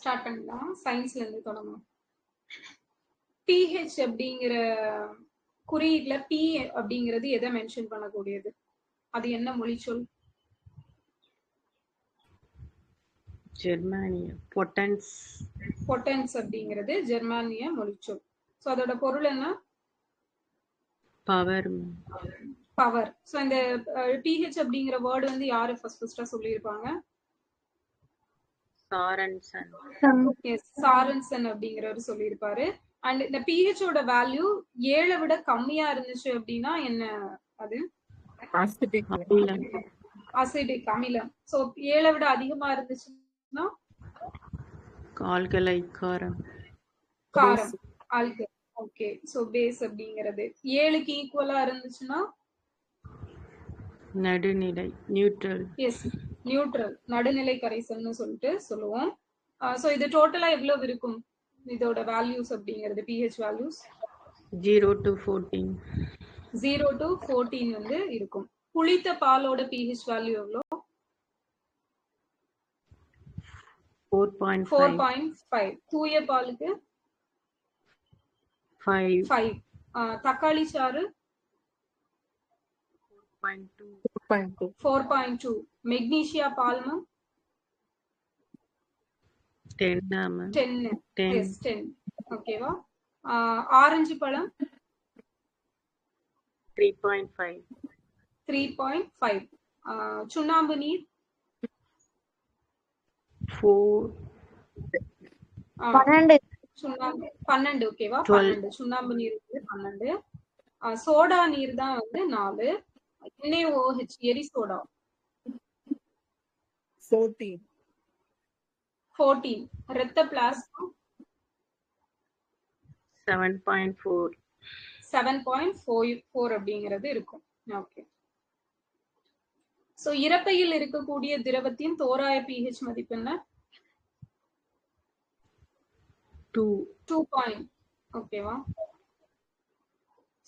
Start பண்ணலாம். சயின்ஸ்ல இருந்து தொடங்கும். pH அப்படிங்கிற குறியீட்டுல P அப்படிங்கிறது எதை மென்ஷன் பண்ணக்கூடியது? அது என்ன மொழிச்சொல்? ஜெர்மானிய பொட்டன்ஸ். பொட்டன்ஸ் அப்படிங்கிறது ஜெர்மானிய மொழிச்சொல். சோ அதோட பொருள் என்ன? பவர். பவர். சோ இந்த pH அப்படிங்கிற வேர்டு வந்து யாரு ஃபர்ஸ்டா சொல்லியிருப்பாங்க? சாரன்சன். எஸ், சாரன்சன் அப்படிங்கிறவர் சொல்லியிருப்பாரு. அண்ட் இந்த pH ஓட வேல்யூ 7 விட கம்மியா இருந்துச்சு அப்படின்னா என்ன அது? அசிடிக் அமிலம். சோ 7 விட அதிகமா இருந்துச்சுன்னா ஆல்கலை காரம். ஆல்கல். ஓகே. சோ பேஸ் அப்படிங்கிறது 7க்கு ஈக்குவலா இருந்துச்சுன்னா நடுநிலை, நியூட்ரல். எஸ், நியூட்ரல், நடுநிலை கரைசல்னு சொல்லிட்டு சொல்லுவோம். சோ இது டோட்டலா எவ்வளவு இருக்கும் இதோட வேல்யூஸ் அப்படிங்கிறது? pH values 0 to 14. 0 to 14 வந்து இருக்கும். புளித்த பாலோட pH வேல்யூ எவ்வளோ? 4.5. தூய பாலுக்கு 5. தக்காளி சாறு 4.2. மெக்னீசியா பால்மம் 10. ஓகேவா? ஆரஞ்சு பழம் 3.5. சுண்ணாம்பு நீர் 12. ஓகேவா? 12. சுண்ணாம்பு நீர் வந்து 12. சோடா நீர் தான் வந்து 4. NaOH எரி சோடா 14. இரத்த பிளாஸ்மா 7.4 அப்படிங்கிறது இருக்கும். ஓகே. சோ இரைப்பையில் இருக்கக்கூடிய திரவத்தின் தோராய pH மதிப்பு என்ன? 2. ஓகேவா?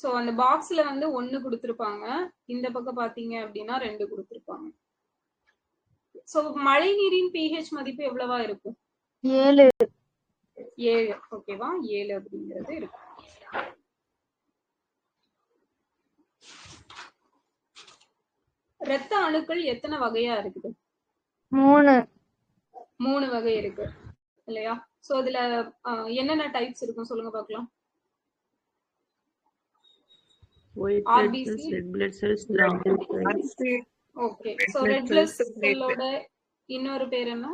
சோ அந்த பாக்ஸ்ல வந்து 1 கொடுத்திருப்பாங்க. இந்த பக்கம் பாத்தீங்க அப்படின்னா 2 கொடுத்திருப்பாங்க. சோ மழை நீரின் pH மதிப்பு எவ்வளவா இருக்கும்? 7. ஓகேவா? 7 அப்படிங்கிறது இருக்கும். இரத்த அணுக்கள் எத்தனை வகையா இருக்குது? 3 வகை இருக்கு இல்லையா? சோ இதுல என்னென்ன டைப்ஸ் இருக்கும் சொல்லுங்க பார்க்கலாம். RBC, red blood cells, okay. So red blood செல்லோட இன்னொரு பேர் என்ன?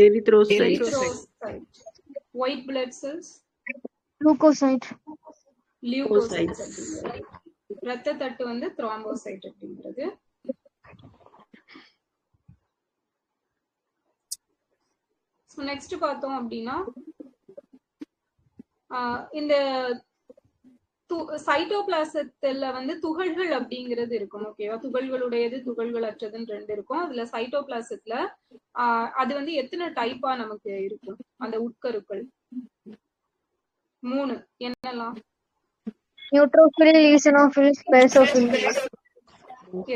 Erythrocyte. White blood cells leukocyte. இரத்த தட்டு வந்து த்ரோம்போசைட் அப்படிங்கிறது. நெக்ஸ்ட் பார்த்தோம் அப்படின்னா இந்த சைட்டோபிளாசத்துல வந்து துகள்கள் அப்படிங்கிறது இருக்கும். ஓகேவா? துகள்களுடையது, துகள்கள் அற்றதுன்னு 2 இருக்கும். அதுல சைட்டோபிளாசத்துல அது வந்து எத்தனை டைப்பா நமக்கு இருக்கும்? அந்த உட்கருக்கள் 3. என்னெல்லாம்? Neutrophil, eosinophil, basophil.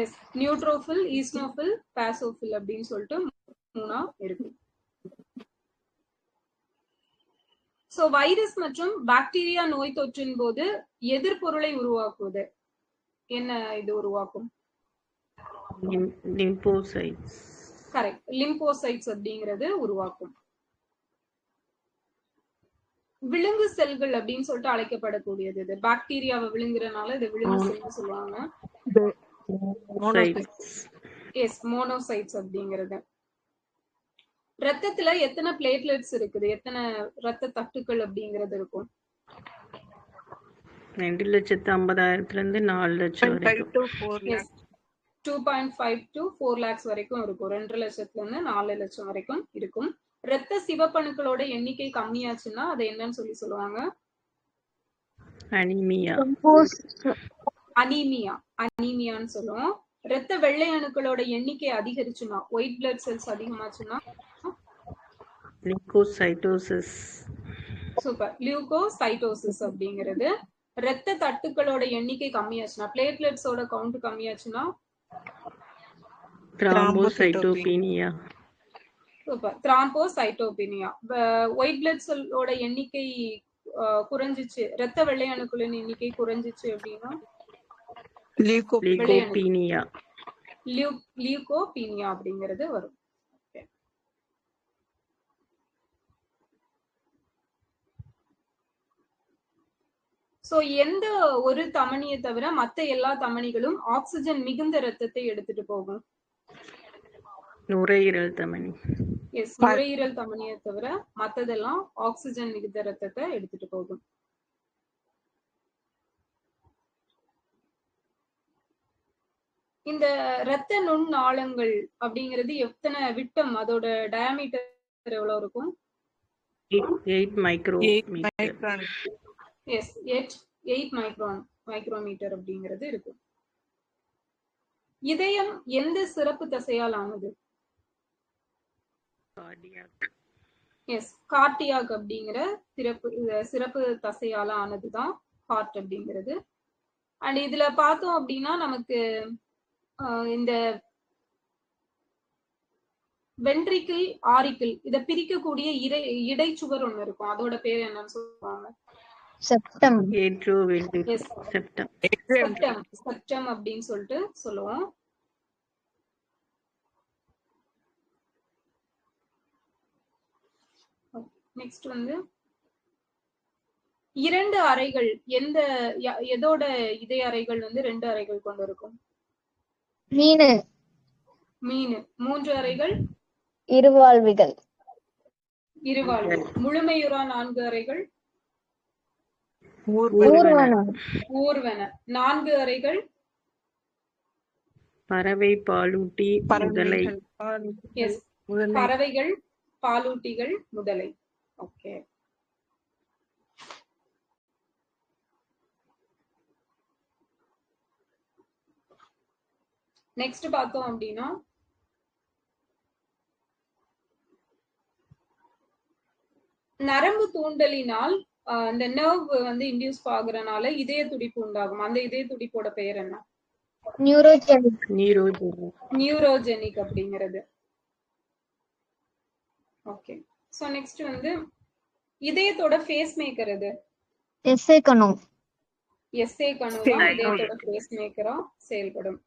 Yes, neutrophil, eosinophil, basophil அப்படின்னு சொல்லிட்டு 3 இருக்கு. சோ வைரஸ் மற்றும் பாக்டீரியா நோய் தொற்றின் போது எதிர்பொருளை உருவாக்குவது என்ன இது உருவாக்கும்? லிம்போசைட்ஸ். கரெக்ட், லிம்போசைட்ஸ் அப்படிங்கிறது உருவாக்கும். விலங்கு செல்கள் அப்படின்னு சொல்லிட்டு அழைக்கப்படக்கூடியது இது. பாக்டீரியாவை விழுங்குறதுனால இது விலங்கு செல்கள் சொல்லுவாங்க. எஸ், மோனோசைட்ஸ் அப்படிங்கிறது. ரத்தத்துல எத்தனை பிளேட்லெட்ஸ் இருக்குது? எத்தனை ரத்த தட்டுக்கள் அப்படிங்கிறது இருக்கும்? 2,50,000 இருந்து 4 லட்சம் வரைக்கும். 2.5 to 4 lakhs வரைக்கும் இருக்கும். 2 லட்சத்துல இருந்து 4 லட்சம் வரைக்கும் இருக்கும். ரத்த சிவப்பணுக்களோட எண்ணிக்கை கம்மியாச்சுன்னா அதை என்னன்னு சொல்லுவாங்க? அனீமியான்னு சொல்லுவோம். ரத்த வெள்ளை அணுக்களோட எண்ணிக்கை அதிகரிச்சுன்னா, white blood cells அதிகமாச்சுன்னா leukocytosis. Super, leukocytosis அப்படிங்கிறது. ரத்த தட்டுக்களோட எண்ணிக்கை கம்மியாச்சுன்னா, பிளேட்லெட்ஸோட count கம்மியாச்சுன்னா thrombocytopenia. Super. த்ராம்போசைட்டோபினியா. White blood செல்லோட எண்ணிக்கை குறைஞ்சிச்சு, ரத்த வெள்ளை அணுக்களின் எண்ணிக்கை குறைஞ்சிச்சு அப்படின்னா லியூகோபீனியா. லியூகோபீனியா அப்படிங்கிறது வரும். சோ எந்த ஒரு தமனியை தவிர மத்த எல்லா தமனிகளும் ஆக்சிஜன் மிகுந்த ரத்தத்தை எடுத்துட்டு போகும்? நுரையீரல் தமனி. எஸ், நுரையீரல் தமனியை தவிர மத்ததெல்லாம் ஆக்சிஜன் மிகுந்த ரத்தத்தை எடுத்துட்டு போகும். இந்த இரத்த நுண் நாளங்கள் அப்படிங்கிறது எத்தனை விட்டம், அதோட டயாமீட்டர் எவ்வளவு இருக்கும்? 8 மைக்ரோமீட்டர். எஸ், 8 மைக்ரோமீட்டர் அப்படிங்கிறது இருக்கு. இதயம் எந்த சிறப்பு தசையால் ஆனது? எஸ், கார்டியாக் அப்படிங்கிற சிறப்பு தசையால ஆனதுதான் ஹார்ட் அப்படிங்கிறது. அண்ட் இதுல பார்த்தோம் அப்படின்னா நமக்கு இந்த வென்ட்ரிக்கிள் ஆரிக்கிள் இத பிரிக்கக்கூடிய இடைச்சுவர் ஒண்ணு இருக்கும், அதோட பேர் என்னன்னு சொல்லுவாங்க? செப்டம். செப்டம் அப்படின்னு சொல்லிட்டு சொல்லுவோம். நெக்ஸ்ட் வந்து இரண்டு அறைகள், எதோட இதய அறைகள் வந்து 2 அறைகள் கொண்டு இருக்கும்? மீன். 3 அறைகள்? இருவாழ்விகள். முழுமையுறா 4 அறைகள்? ஊர்வன. 4 அறைகள்? பறவை, பாலூட்டி, முதலை. எஸ், பறவைகள், பாலூட்டிகள், முதலை. ஓகே. நெக்ஸ்ட் பார்த்தோம் அப்படின்னா நரம்பு தூண்டலினால் அந்த நர்வ் வந்து இன்டியூஸ் ஆகுறனால இதய துடிப்பு உண்டாகும். அந்த இதய துடிப்போட பெயர் என்ன? நியூரோஜெனிக் அப்படிங்கிறது. ஓகே. சோ நெக்ஸ்ட் வந்து இதயத்தோட ஃபேஸ் மேக்கர் எது? எஸ்ஏ கணு தான் இதயத்தோட ஃபேஸ் மேக்கரா செயல்படும்.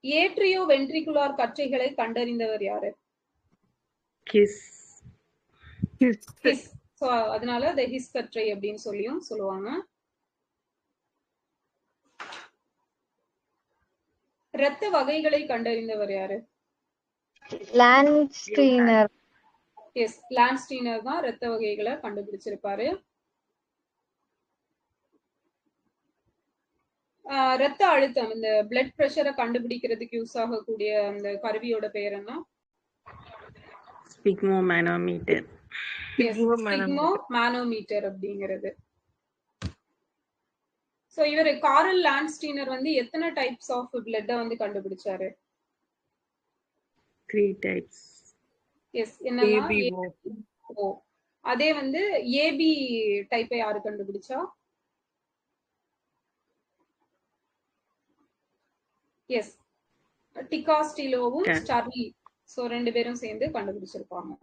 ஏட்ரியோ வென்ட்ரிகுலார் கற்றைகளை கண்டறிந்தவர் யாரு? கிஸ். சோ அதனால the ஹிஸ் கற்றை அப்படின்னு சொல்லுவாங்க. இரத்த வகைகளை கண்டறிந்தவர் யாரு? லான்ஸ்டீனர். எஸ், லான்ஸ்டீனர் தான் இரத்த வகைகளை கண்டுபிடிச்சிருப்பாரு. இரத்த அழுத்தம், இந்த பிளட் பிரஷரை கண்டுபிடிக்கிறதுக்கு யூஸ் ஆகக்கூடிய அந்த கருவியோட பெயர் என்ன? ஸ்பிக்மோமேனோமீட்டர். ஸ்பிக்மோமேனோமீட்டர் அப்படிங்கிறது. சோ இவர் காரல் லான்ஸ்டீனர் வந்து எத்தனை டைப்ஸ் ஆஃப் பிளட் வந்து கண்டுபிடிச்சாரு? 3 டைப்ஸ். எஸ், என்னன்னா அதே வந்து ஏபி டைப்பை யாரு கண்டுபிடிச்சா? எஸ், டிகாஸ்டிலோவும் ஸ்டர்லி. சோ 2 பேரும் சேர்ந்து கண்டுபிடிச்சிருப்பாங்க.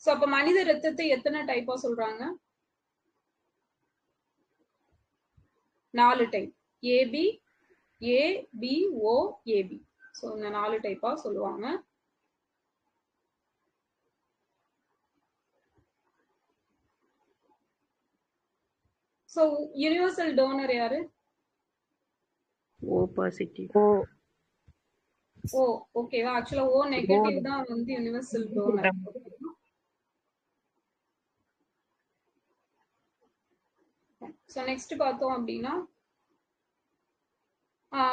சோ அப்ப மனித ரத்தத்தை எத்தனை டைப்பா சொல்றாங்க? 4 type. AB, ABO, AB. So இந்த 4 டைப்பா சொல்லுவாங்க. சோ யுனிவர்சல் டோனர் யாரு? O positive. ஓகேவா? ஆக்சுவலா O நெகட்டிவ் தான் வந்து யுனிவர்சல் டோனர். சோ நெக்ஸ்ட் பார்த்தோம் அப்படின்னா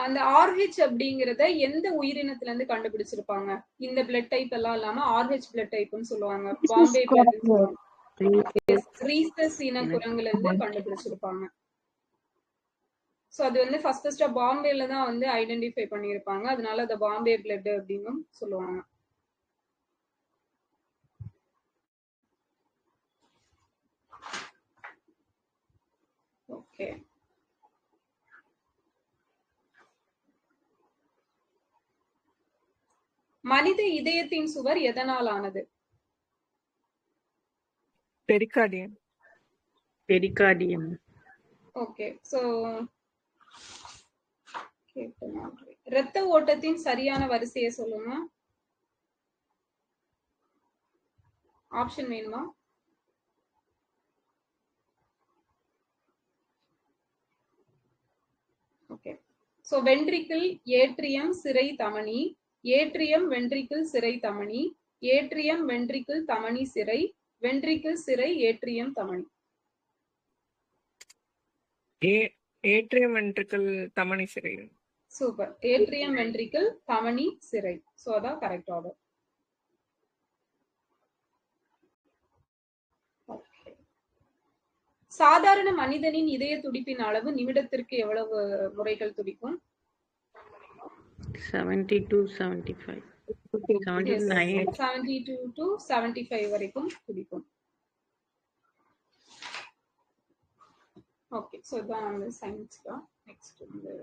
அந்த RH அப்படிங்கறத எந்த உயிரினத்துல இருந்து கண்டுபிடிச்சிருப்பாங்க? இந்த பிளட் டைப் எல்லாம் இல்லாம RH பிளட் டைப்னு சொல்லுவாங்க. பாம்பே பிளட் சொல்லுவாங்க. ரீசஸ் இன குரங்குல இருந்து கண்டுபிடிச்சிருப்பாங்க. சோ அது வந்து ஃபர்ஸ்ட் பாம்பேல தான் வந்து ஐடென்டிஃபை பண்ணிருப்பாங்க. அதனால அத பாம்பே பிளட் அப்படின்னு சொல்லுவாங்க. ஓகே. மனித இதயத்தின் சுவர் எதனால் ஆனது? பெரிகார்டியம். பெரிகார்டியம். ஓகே, சோ இரத்த ஓட்டத்தின் சரியான வரிசையை சொல்லுங்க. ஆப்ஷன் வேணுமா? ஓகே, சோ வென்ட்ரிக்கிள், ஏட்ரியம், சிரை தமனி, ஏட்ரியம் வென்ட்ரிக்கிள் சிரை தமனி, ஏட்ரியம் வென்ட்ரிக்கிள் தமனி சிரை, வென்ட்ரிக்கிள் சிரை ஏட்ரியம் தமனி. ஏட்ரியம் வென்ட்ரிக்கிள் தமனி சிரை. சூப்பர், ஏட்ரியம் வென்ட்ரிக்கிள் தமனி சிரை. சோ அதான் கரெக்ட் ஆர்டர். சாதாரண மனிதனின் இதய துடிப்பின் அளவு நிமிடத்திற்கு எவ்வளவு முறைகள் துடிக்கும்? 70 to 75. 79. 72 to 75 வரைக்கும் துடிக்கும். ஓகே, சோ இதான் வந்து சயின்ஸ் தான். நெக்ஸ்ட் வந்து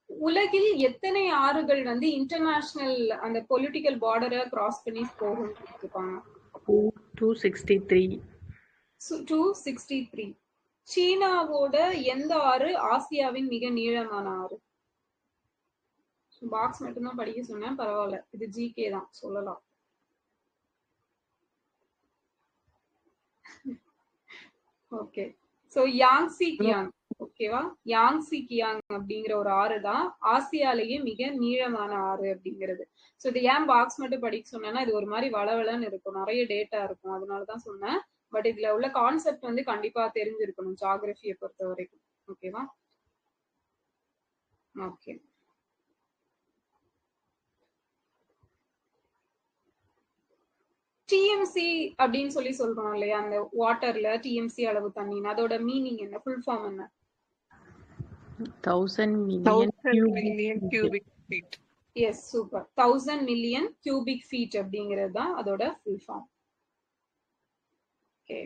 உலகில் எத்தனை ஆறுகள் வந்து இன்டர்நேஷனல் அந்த பொலிட்டிக்கல் பார்டரை கிராஸ் பண்ணி போகும் இருப்பாங்க? 263. 263. சீனாவோட எந்த ஆறு ஆசியாவின் மிக நீளமான ஆறு? பாக்ஸ் மட்டும்தான் படிக்க சொன்னேன், பரவாயில்ல, இது ஜிகே தான், சொல்லலாம். Okay, so Yangtze Kiang. ஓகேவா, யாங்ஸி கியாங் அப்படிங்கிற ஒரு ஆறு தான் ஆசியாலேயே மிக நீளமான ஆறு அப்படிங்கிறது. சோ இது ஏன் பாக்ஸ் மட்டும் படிக்க சொன்னேன்னா, இது ஒரு மாதிரி வளவளன்னு இருக்கும், நிறைய டேட்டா இருக்கும், அதனாலதான் சொன்னேன். பட் இதுல உள்ள கான்செப்ட் வந்து கண்டிப்பா தெரிஞ்சிருக்கணும் ஜியோகிராஃபியை பொறுத்த வரைக்கும். ஓகேவா? ஓகே, டிஎம்சி அப்படின்னு சொல்லி சொல்றோம் இல்லையா, அந்த வாட்டர்ல டிஎம்சி அளவு தண்ணி, அதோட மீனிங் என்ன, ஃபுல் ஃபார்ம் என்ன? 1000 million cubic feet. Yes, super. 1000 million cubic feet அப்படிங்கிறது தான் அதோட ஃபுல் ஃபார்ம். ஓகே,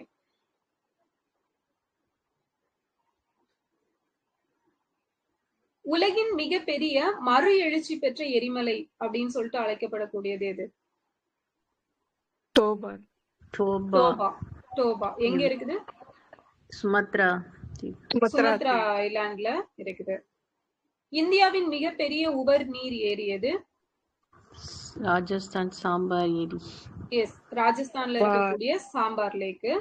உலகின் மிகப்பெரிய மறு எழுச்சி பெற்ற எரிமலை அப்படின்னு சொல்லிட்டு அழைக்கப்படக்கூடியது எது? டோபா. டோபா. டோபா எங்க இருக்குது? சுமத்ரா ஐலாண்ட்ல இருக்குது. இந்தியாவின் மிகப்பெரிய உவர் நீர் ஏரி எது? ராஜஸ்தான் சாம்பார் ஏரி. எஸ், ராஜஸ்தான்ல இருக்கக்கூடிய சாம்பார் லேக்கு.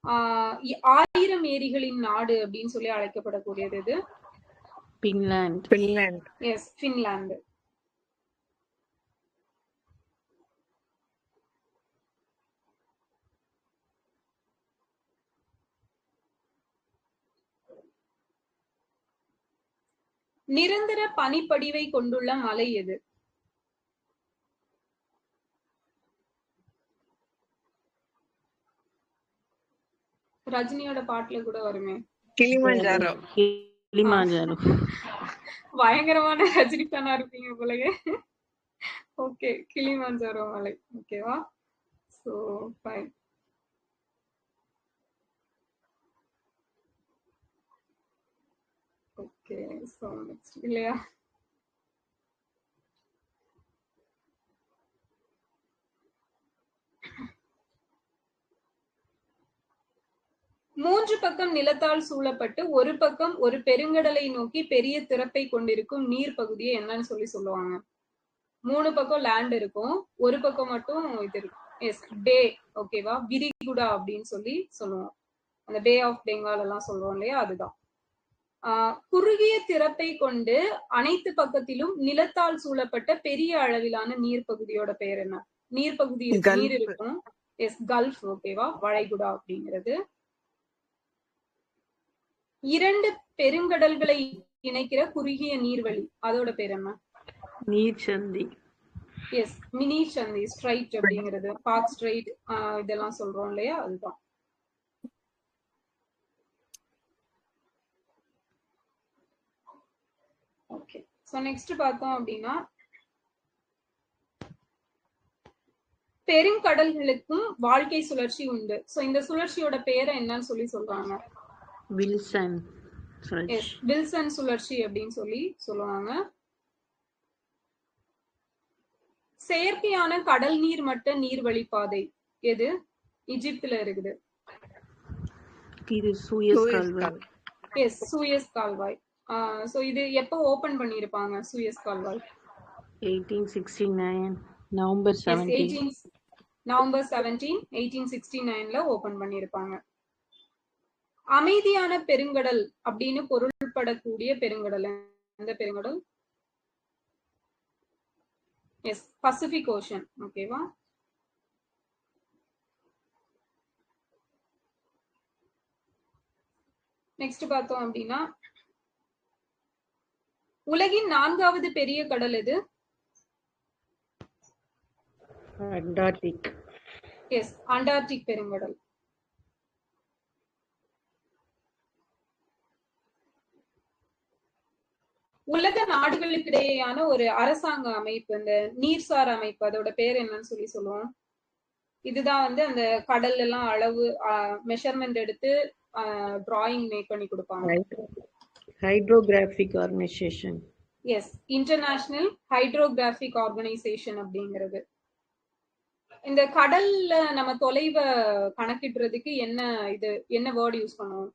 1000 ஏரிகளின் நாடு அப்படின்னு சொல்லி அழைக்கப்படக்கூடியது எது? பின்லாந்து. Yes, Finland. நிரந்தர பனிப்படிவை கொண்டுள்ள மலை எது? ரஜினியோட பாட்டுல கூட வருமே, கிளிமஞ்சாரோ. பயங்கரமான ரஜினி ஃபேனா இருப்பீங்க போலயே. ஓகே, கிளிமஞ்சாரோ மலை. ஓகேவா? So fine. Okay, so next இல்லையா, மூன்று பக்கம் நிலத்தால் சூழப்பட்டு ஒரு பக்கம் ஒரு பெருங்கடலை நோக்கி பெரிய திறப்பை கொண்டிருக்கும் நீர் பகுதியை என்னன்னு சொல்லி சொல்லுவாங்க? 3 பக்கம் லேண்ட் இருக்கும், ஒரு பக்கம் மட்டும் இது இருக்கும். எஸ், பே. ஓகேவா, விரிகுடா அப்படின்னு சொல்லி சொல்லுவோம். அந்த பே ஆஃப் பெங்கால் எல்லாம் சொல்லுவோம் இல்லையா, அதுதான். குறுகிய திறப்பை கொண்டு அனைத்து பக்கத்திலும் நிலத்தால் சூழப்பட்ட பெரிய அளவிலான நீர் பகுதியோட பெயர் என்ன? நீர் பகுதி நீர் இருக்கும். Yes, gulf. ஓகேவா, வளைகுடா அப்படிங்கிறது. 2 பெருங்கடல்களை இணைக்கிற குறுகிய நீர்வழி, அதோட பேர் என்ன? நீர்ச்சந்தி. எஸ், மினி சந்தி, ஸ்ட்ரைட் அப்படிங்கிறது, பார்க் ஸ்ட்ரைட் இதெல்லாம் சொல்றோம் இல்லையா, அதுதான். ஓகே, சோ நெக்ஸ்ட் பார்த்தோம் அப்படின்னா பெருங்கடல்களுக்கும் வாழ்க்கை சுழற்சி உண்டு. சோ இந்த சுழற்சியோட பேரை என்னன்னு சொல்றாங்க? வில்சன் எஸ், வில்சன் சுழற்சி அப்படின்னு சொல்லுவாங்க. செயற்கையான கடல் நீர் மட்ட நீர்வழிப்பாதை எது? எகிப்துல இருக்குது. இது சூயஸ் கால்வாய். எஸ், சூயஸ் கால்வாய். சோ இது எப்போ ஓபன் பண்ணிருப்பாங்க சூயஸ் கால்வாய்? 1869 நவம்பர் 17. நவம்பர் 17, 1869ல ஓபன் பண்ணிருப்பாங்க. அமைதியான பெருங்கடல் அப்படின்னு பொருள்படக்கூடிய பெருங்கடல் எந்த பெருங்கடல்? Yes, Pacific ocean. ஓகேவா? நெக்ஸ்ட் பார்த்தோம் அப்படின்னா உலகின் 4வது பெரிய கடல் எது? அண்டார்டிக். எஸ், அண்டார்டிக் பெருங்கடல். உலக நாடுகளுக்கிடையேயான ஒரு அரசாங்க அமைப்பு, இந்த நீர்சார் அமைப்பு, அதோட பேர் என்னன்னு சொல்லுவோம்? இதுதான் வந்து அந்த கடல் எல்லாம் அளவு மெஷர்மெண்ட் எடுத்து டிராயிங் மேக் பண்ணி கொடுப்பாங்க. Hydrographic organisation. Yes, international hydrographic organisation அப்படிங்கிறது. இந்த கடல்ல நம்ம தொலைவை கணக்கிடுறதுக்கு என்ன வேர்ட் யூஸ் பண்ணுவோம்?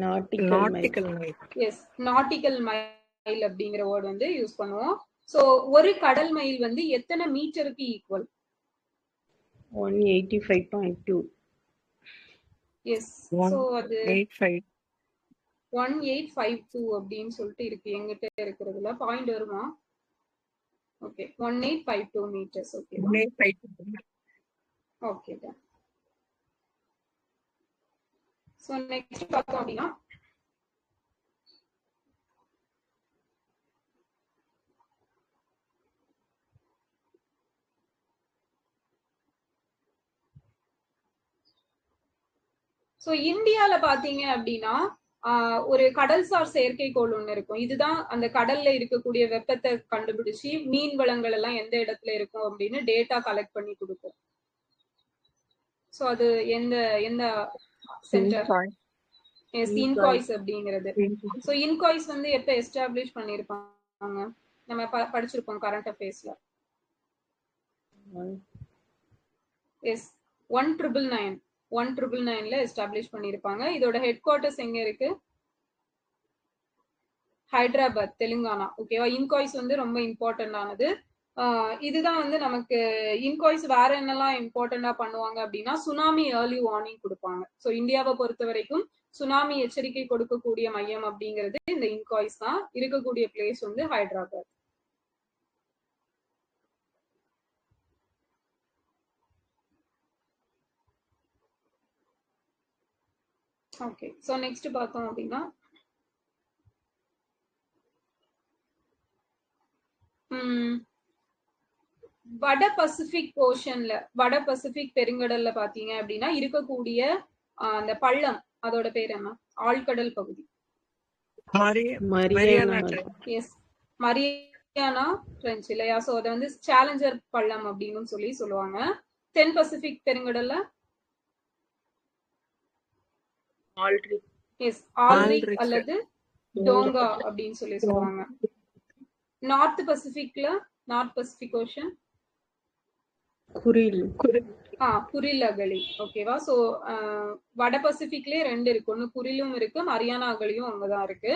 Nautical mile. Yes, nautical mile அப்படிங்கிற வேர்ட் வந்து யூஸ் பண்ணுவோம். சோ ஒரு கடல் மைல் வந்து எத்தனை மீட்டருக்கு ஈக்குவல்? 185.2. எஸ், சோ அது 1852 அப்படின்னு சொல்லிட்டு இருக்கு எங்கிட்ட இருக்கிறதுல. பாயிண்ட் வருமா? Okay, 1852 meters. ஓகே ஓகே தான். சோ நெக்ஸ்ட் பார்த்தோம் அப்படின்னா சோ இந்தியால பாத்தீங்க அப்படின்னா ஒரு கடல்சார் செயற்கைக்கோள் ஒண்ணு இருக்கும். இதுதான் அந்த கடல்ல இருக்கக்கூடிய வெப்பத்தை கண்டுபிடிச்சு மீன் வளங்கள் எல்லாம் எந்த இடத்துல இருக்கும் அப்படின்னு டேட்டா கலெக்ட் பண்ணி கொடுக்கும். சோ அது எந்த சென்டர்? எஸ், இன்காய்ஸ் அப்படிங்கிறது. சோ இன்காய்ஸ் வந்து எப்ப எஸ்டாப்ளிஷ் பண்ணிருப்பாங்க? நம்ம படிச்சிருப்போம் கரண்ட் அஃபேர்ஸ்ல. எஸ், 1999ல எஸ்டாப்ளிஷ் பண்ணிருப்பாங்க. இதோட ஹெட் குவார்டர்ஸ் எங்க இருக்கு? ஹைதராபாத், தெலுங்கானா. ஓகேவா? இன்காய்ஸ் வந்து ரொம்ப இம்பார்ட்டன்ட் ஆனது. இதுதான் வந்து நமக்கு இன்காய்ஸ் வேற என்னெல்லாம் இம்பார்ட்டண்டா பண்ணுவாங்க அப்படின்னா சுனாமி ஏர்லி வார்னிங் கொடுப்பாங்க. சோ இந்தியாவை பொறுத்த வரைக்கும் சுனாமி எச்சரிக்கை கொடுக்கக்கூடிய மையம் அப்படிங்கிறது இந்த இன்காய்ஸ் தான். இருக்கக்கூடிய பிளேஸ் வந்து ஹைதராபாத். ஓகே, சோ நெக்ஸ்ட் பார்த்தோம் அப்படின்னா வட பசிபிக் ஓஷன்ல, வட பசிபிக் பெருங்கடல்ல பாத்தீங்க அப்படின்னா இருக்கக்கூடிய அந்த பள்ளம், அதோட பேர் என்ன? ஆழ்கடல் பகுதி. எஸ், மரியானா ட்ரென்ச் இல்லையா? சோ அதை வந்து சேலஞ்சர் பள்ளம் அப்படின்னு சொல்லுவாங்க. தென் பசிபிக் பெருங்கடல்ல எஸ், ஆல்ரிக் அல்லது டோங்கா அப்படின்னு சொல்லுவாங்க. நார்த் பசிபிக்ல, நார்த் பசிபிக் ஓஷன் குரில் அகழி. ஓகேவா? சோ வட பசிபிக்லயே 2 இருக்கு. ஒன்னு குரிலும் இருக்கு, மரியானா அகழியும் அங்கதான் இருக்கு.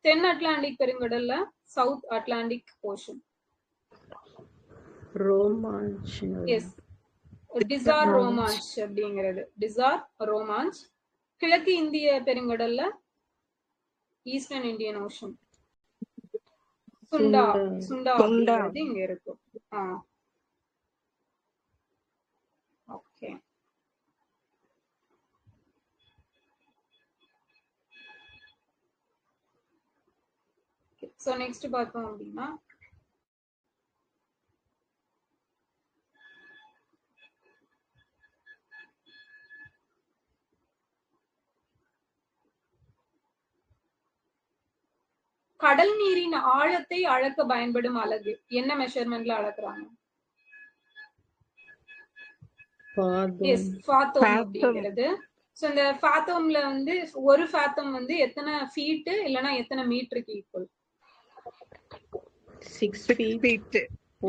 தென் அட்லாண்டிக் பெருங்கடல்ல சவுத் அட்லாண்டிக் ஓஷன். எஸ், டிசார் ரோமான்ச் அப்படிங்கிறது. டிசார் ரோமான்ச். கிழக்கு இந்திய பெருங்கடல்ல ஈஸ்டர்ன் இந்தியன் ஓஷன். சுண்டா அப்படிங்கிறது இங்க இருக்கும். ஓகே, சோ நெக்ஸ்ட் பார்த்தோம் அப்படின்னா கடல் நீரின் ஆழத்தை அளக்க பயன்படும் அலகு என்ன மெஷர்மெண்ட்ல அளக்குறாங்க? எஸ் ஃபாத்தோம் அப்படிங்கிறது. ஸோ இந்த ஃபாத்தோம்ல வந்து ஒரு ஃபாத்தம் வந்து எத்தனை ஃபீட் இல்லைன்னா எத்தனை மீட்டருக்கு equal? 6 feet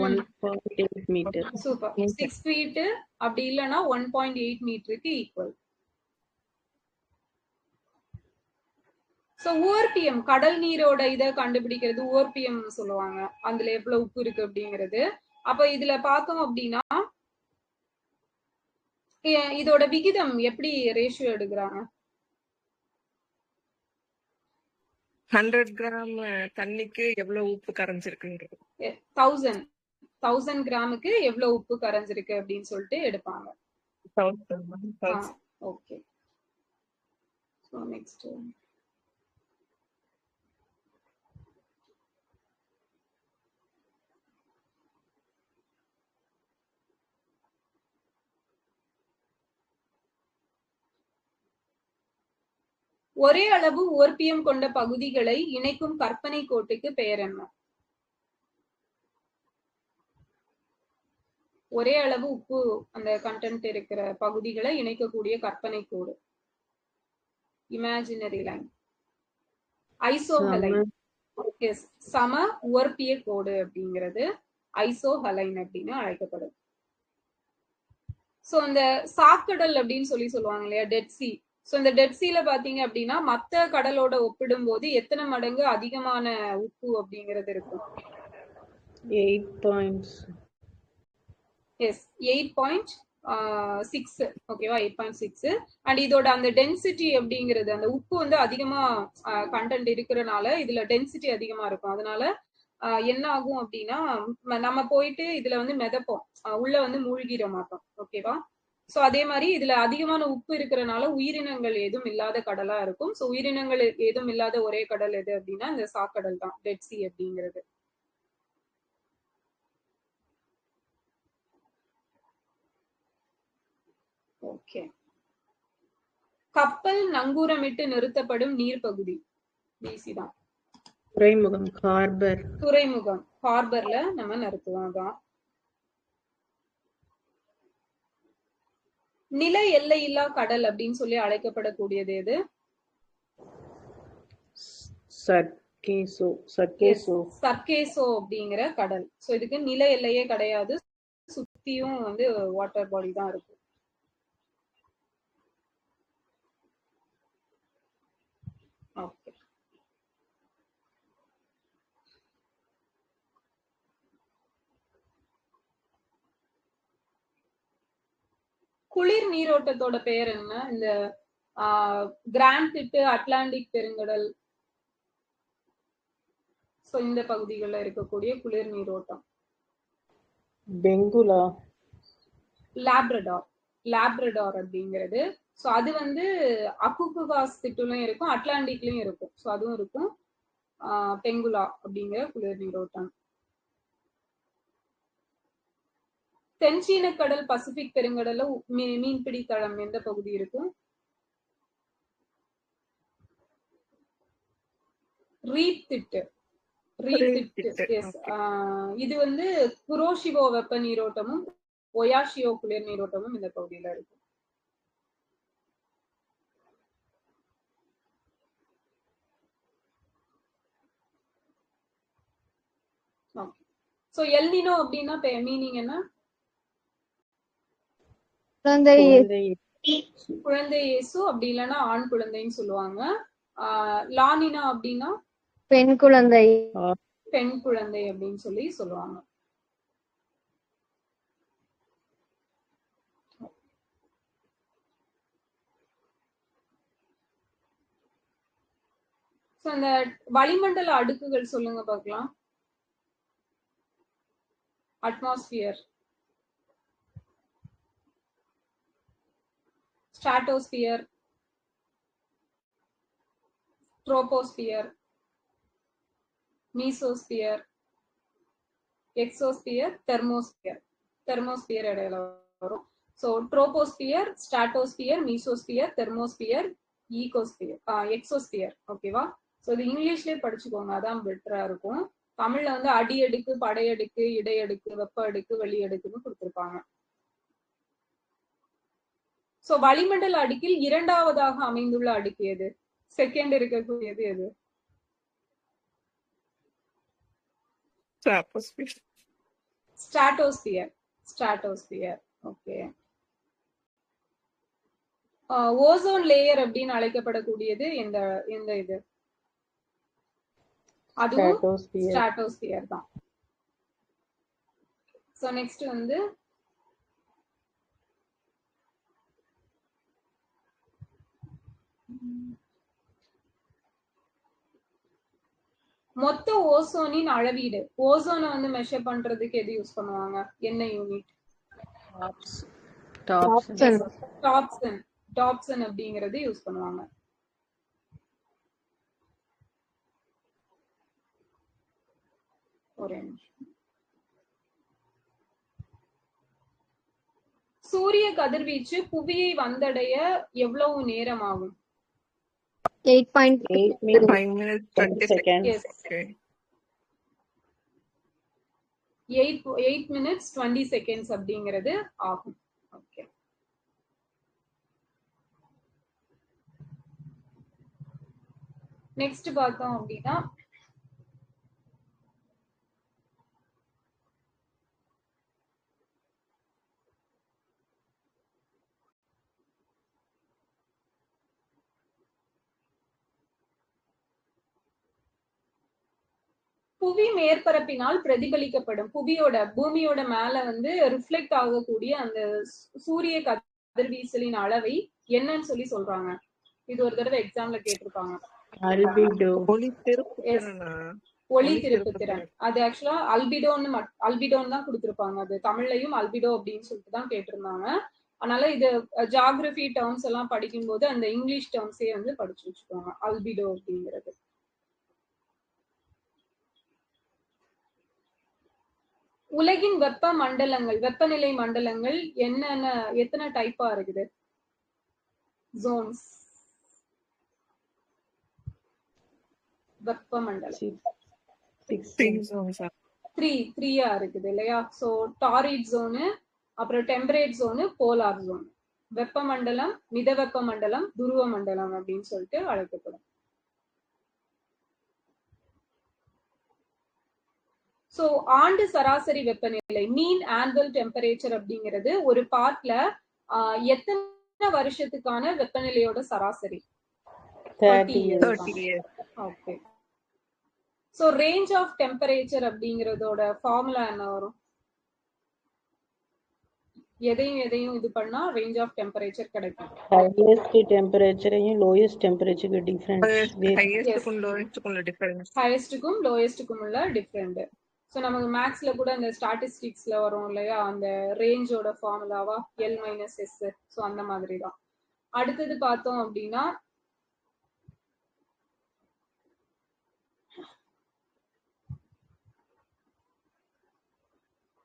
1.8 meter. Super. 6 feet அப்படி இல்லைன்னா 1.8 மீட்டருக்கு ஈக்குவல். சோ ஓஆர்பிஎம் கடல் நீரோட இதை கண்டுபிடிக்கிறது ஓஆர்பிஎம் சொல்லுவாங்க. அதுல எவ்வளவு உப்பு இருக்கு அப்படிங்கிறது. அப்ப இதுல பார்த்தோம் அப்படின்னா இதோட விகிதம் எப்படி ரேஷியோ எடுக்கிறாங்க? 100 கிராம் தண்ணிக்கு எவ்வளவு உப்பு கரைஞ்சிருக்குன்றது. 1000 கிராமுக்கு எவ்வளவு உப்பு கரைஞ்சிருக்கு அப்படின்னு சொல்லிட்டு எடுப்பாங்க. ஓகே. சோ நெக்ஸ்ட் ஒரே அளவு ஓர்பியம் கொண்ட பகுதிகளை இணைக்கும் கற்பனை கோட்டுக்கு பெயர் என்ன? ஒரே அளவு உப்பு அந்த கண்டென்ட் இருக்கிற பகுதிகளை இணைக்கக்கூடிய கற்பனை கோடு, இமேஜினரி லைன். ஐசோஹலைன். சம ஓர்பிய கோடு அப்படிங்கிறது ஐசோஹலைன் அப்படின்னு அழைக்கப்படும். சோ இந்த சாக்கடல் அப்படின்னு சொல்லுவாங்க இல்லையா, டெட் சி. சோ இந்த டெட் சீல பாத்தீங்க அப்படின்னா மத்த கடலோட ஒப்பிடும் போது எத்தனை மடங்கு அதிகமான உப்பு அப்படிங்கிறது இருக்கும்? 8.6. ஓகேவா, 8.6. அண்ட் இதோட அந்த டென்சிட்டி அப்படிங்கிறது, அந்த உப்பு வந்து அதிகமா கண்டென்ட் இருக்கிறனால இதுல டென்சிட்டி அதிகமா இருக்கும். அதனால என்ன ஆகும் அப்படின்னா நம்ம போயிட்டு இதுல வந்து மிதப்போம், உள்ள வந்து மூழ்கிட மாட்டோம். ஓகேவா. சோ அதே மாதிரி இதுல அதிகமான உப்பு இருக்கிறனால உயிரினங்கள் ஏதும் இல்லாத கடலா இருக்கும். சோ உயிரினங்கள் ஏதும் இல்லாத ஒரே கடல் எது அப்படின்னா இந்த சாக்கடல் தான், டெட் சி அப்படிங்கிறது. ஓகே. கப்பல் நங்கூரமிட்டு நிறுத்தப்படும் நீர்ப்பகுதி பிசி தான். துறைமுகம், ஹார்பர். துறைமுகம், ஹார்பர்ல நம்ம நிறுத்துவோம் தான். நில எல்லையில்லா கடல் அப்படின்னு சொல்லி அழைக்கப்படக்கூடியது எது? சர்கேசோ அப்படிங்கிற கடல். சோ இதுக்கு நில எல்லையே கிடையாது, சுத்தியும் வந்து வாட்டர் பாடி தான் இருக்கு. ஓகே. குளிர் நீரோட்டத்தோட பெயர் என்ன? இந்த கிராண்ட் திட்டு, அட்லாண்டிக் பெருங்கடல், சோ இந்த பகுதிகளில் இருக்கக்கூடிய குளிர் நீரோட்டம். பெங்குலா, லாப்ரடார் அப்படிங்கிறது. சோ அது வந்து அகுகுகாஸ் திட்டுலயும் இருக்கும், அட்லாண்டிக்லயும் இருக்கும். சோ அதுவும் இருக்கும். பெங்குலா அப்படிங்கிற குளிர் நீரோட்டம். தென்சீன கடல், பசிபிக் பெருங்கடல்ல மீன்பிடி தளம் எந்த பகுதி இருக்கும்? ரீட் திட்டு. இது வந்து குரோஷிவோ வெப்ப நீரோட்டமும் ஒயாஷியோ குளிர் நீரோட்டமும் இந்த பகுதியில இருக்கு. சோ எல்னினோ அப்படின்னா மீனிங் என்ன? குழந்தை இயேசு, அப்படி இல்லைன்னா ஆண் குழந்தைன்னு சொல்லுவாங்க. லானினா அப்படின்னா பெண் குழந்தை அப்படின்னு சொல்லி சொல்லுவாங்க. அந்த வளிமண்டல அடுக்குகள் சொல்லுங்க பார்க்கலாம். Atmosphere, stratosphere, troposphere, mesosphere, exosphere, thermosphere இடையில வரும். So troposphere, stratosphere, mesosphere, thermosphere, exosphere. ஓகேவா. சோ இது இங்கிலீஷ்லயே படிச்சுக்கோங்க, அதான் பெட்டரா இருக்கும். தமிழ்ல வந்து அடி அடுக்கு, படையடுக்கு, இடையடுக்கு, வெப்ப அடுக்கு, வெளி அடுக்குன்னு கொடுத்திருப்பாங்க. சோ வளிமண்டல அடுக்கில் இரண்டாவதாக அமைந்துள்ள அடுக்கு எது? செகண்ட் இருக்கக்கூடியது எது? Stratosphere. Stratosphere. Okay. Ozone layer அப்படின்னு அழைக்கப்படக்கூடியது எந்த எந்த இது? அதுவும் ஸ்ட்ராட்டோஸ்பியர் தான். சோ நெக்ஸ்ட் வந்து மொத்த ஓசோனின் அளவீடு. ஓசோனை வந்து மெஷர் பண்றதுக்கு எது யூஸ் பண்ணுவாங்க? என்ன யூனிட்? டாப்சன். டாப்சன் அப்படிங்கறது யூஸ் பண்ணுவாங்க. ஒரே நிமிஷம். சூரிய கதிர்வீச்சு புவியை வந்தடைய எவ்வளவு நேரம் ஆகும்? 8.5 minutes 20 seconds. Yes. Okay. 8 minutes 20 seconds அப்படிங்கிறது ஆகும். ஓகே. நெக்ஸ்ட் பார்த்தோம் அப்படின்னா புவி மேற்பரப்பினால் பிரதிபலிக்கப்படும் பூமியோட மேல வந்து ரிஃப்ளெக்ட் ஆகக்கூடிய அந்த சூரிய கதிர்வீசலின் அளவை என்னன்னு சொல்லி சொல்றாங்க? இது ஒரு தடவை எக்ஸாம்ல கேட்டிருக்காங்க. ஒளி திருப்புத்திறன். அது ஆக்சுவலா அல்பிடோன் தான் கொடுத்திருப்பாங்க. அது தமிழ்லையும் அல்பிடோ அப்படின்னு சொல்லிட்டு தான் கேட்டிருந்தாங்க. அதனால இது ஜியோகிராபி டேர்ம்ஸ் எல்லாம் படிக்கும் போது அந்த இங்கிலீஷ் டேர்ம்ஸே வந்து படிச்சு வச்சுக்கோங்க, அல்பிடோ அப்படிங்கிறது. உலகின் வெப்பநிலை மண்டலங்கள் என்னென்ன, எத்தனை டைப்பா இருக்குது? ஜோன்ஸ். வெப்பமண்டலம் 3 இருக்குது இல்லையா? சோ டாரிட் ஜோனு, அப்புறம் டெம்பரேட் ஜோனு, போலார் ஜோன். வெப்பமண்டலம், மித வெப்பமண்டலம், துருவ மண்டலம் அப்படின்னு சொல்லிட்டு அழைக்கப்படும். சோ ஆண்டு சராசரி வெப்பநிலை, மீன் ஆனுவல் டெம்பரேச்சர் அப்படிங்கிறது ஒரு பார்ட்ல எத்தனை வருஷத்துக்கான வெப்பநிலையோட சராசரி? 30 years. Okay. So range of temperature அப்படிங்கறதோட ஃபார்முலா என்ன வரும்? எதையும் இது பண்ணா ரேஞ்ச் ஆஃப் டெம்பரேச்சர் கிடைக்கும். ஹையஸ்ட் டெம்பரேச்சரையும் லோயஸ்ட் டெம்பரேச்சருக்கு டிஃபரன்ஸ். ஹையஸ்டுக்கும் லோயஸ்டுக்கும் உள்ள டிஃபரண்ட். சோ நமக்கு மேக்ஸ்ல கூட அந்த ஸ்டாட்டிஸ்டிக்ஸ்ல வரும் இல்லையா, அந்த ரேஞ்சோட ஃபார்முலாவா L - S. சோ அந்த மாதிரி தான். அடுத்தது பார்த்தோம் அப்படின்னா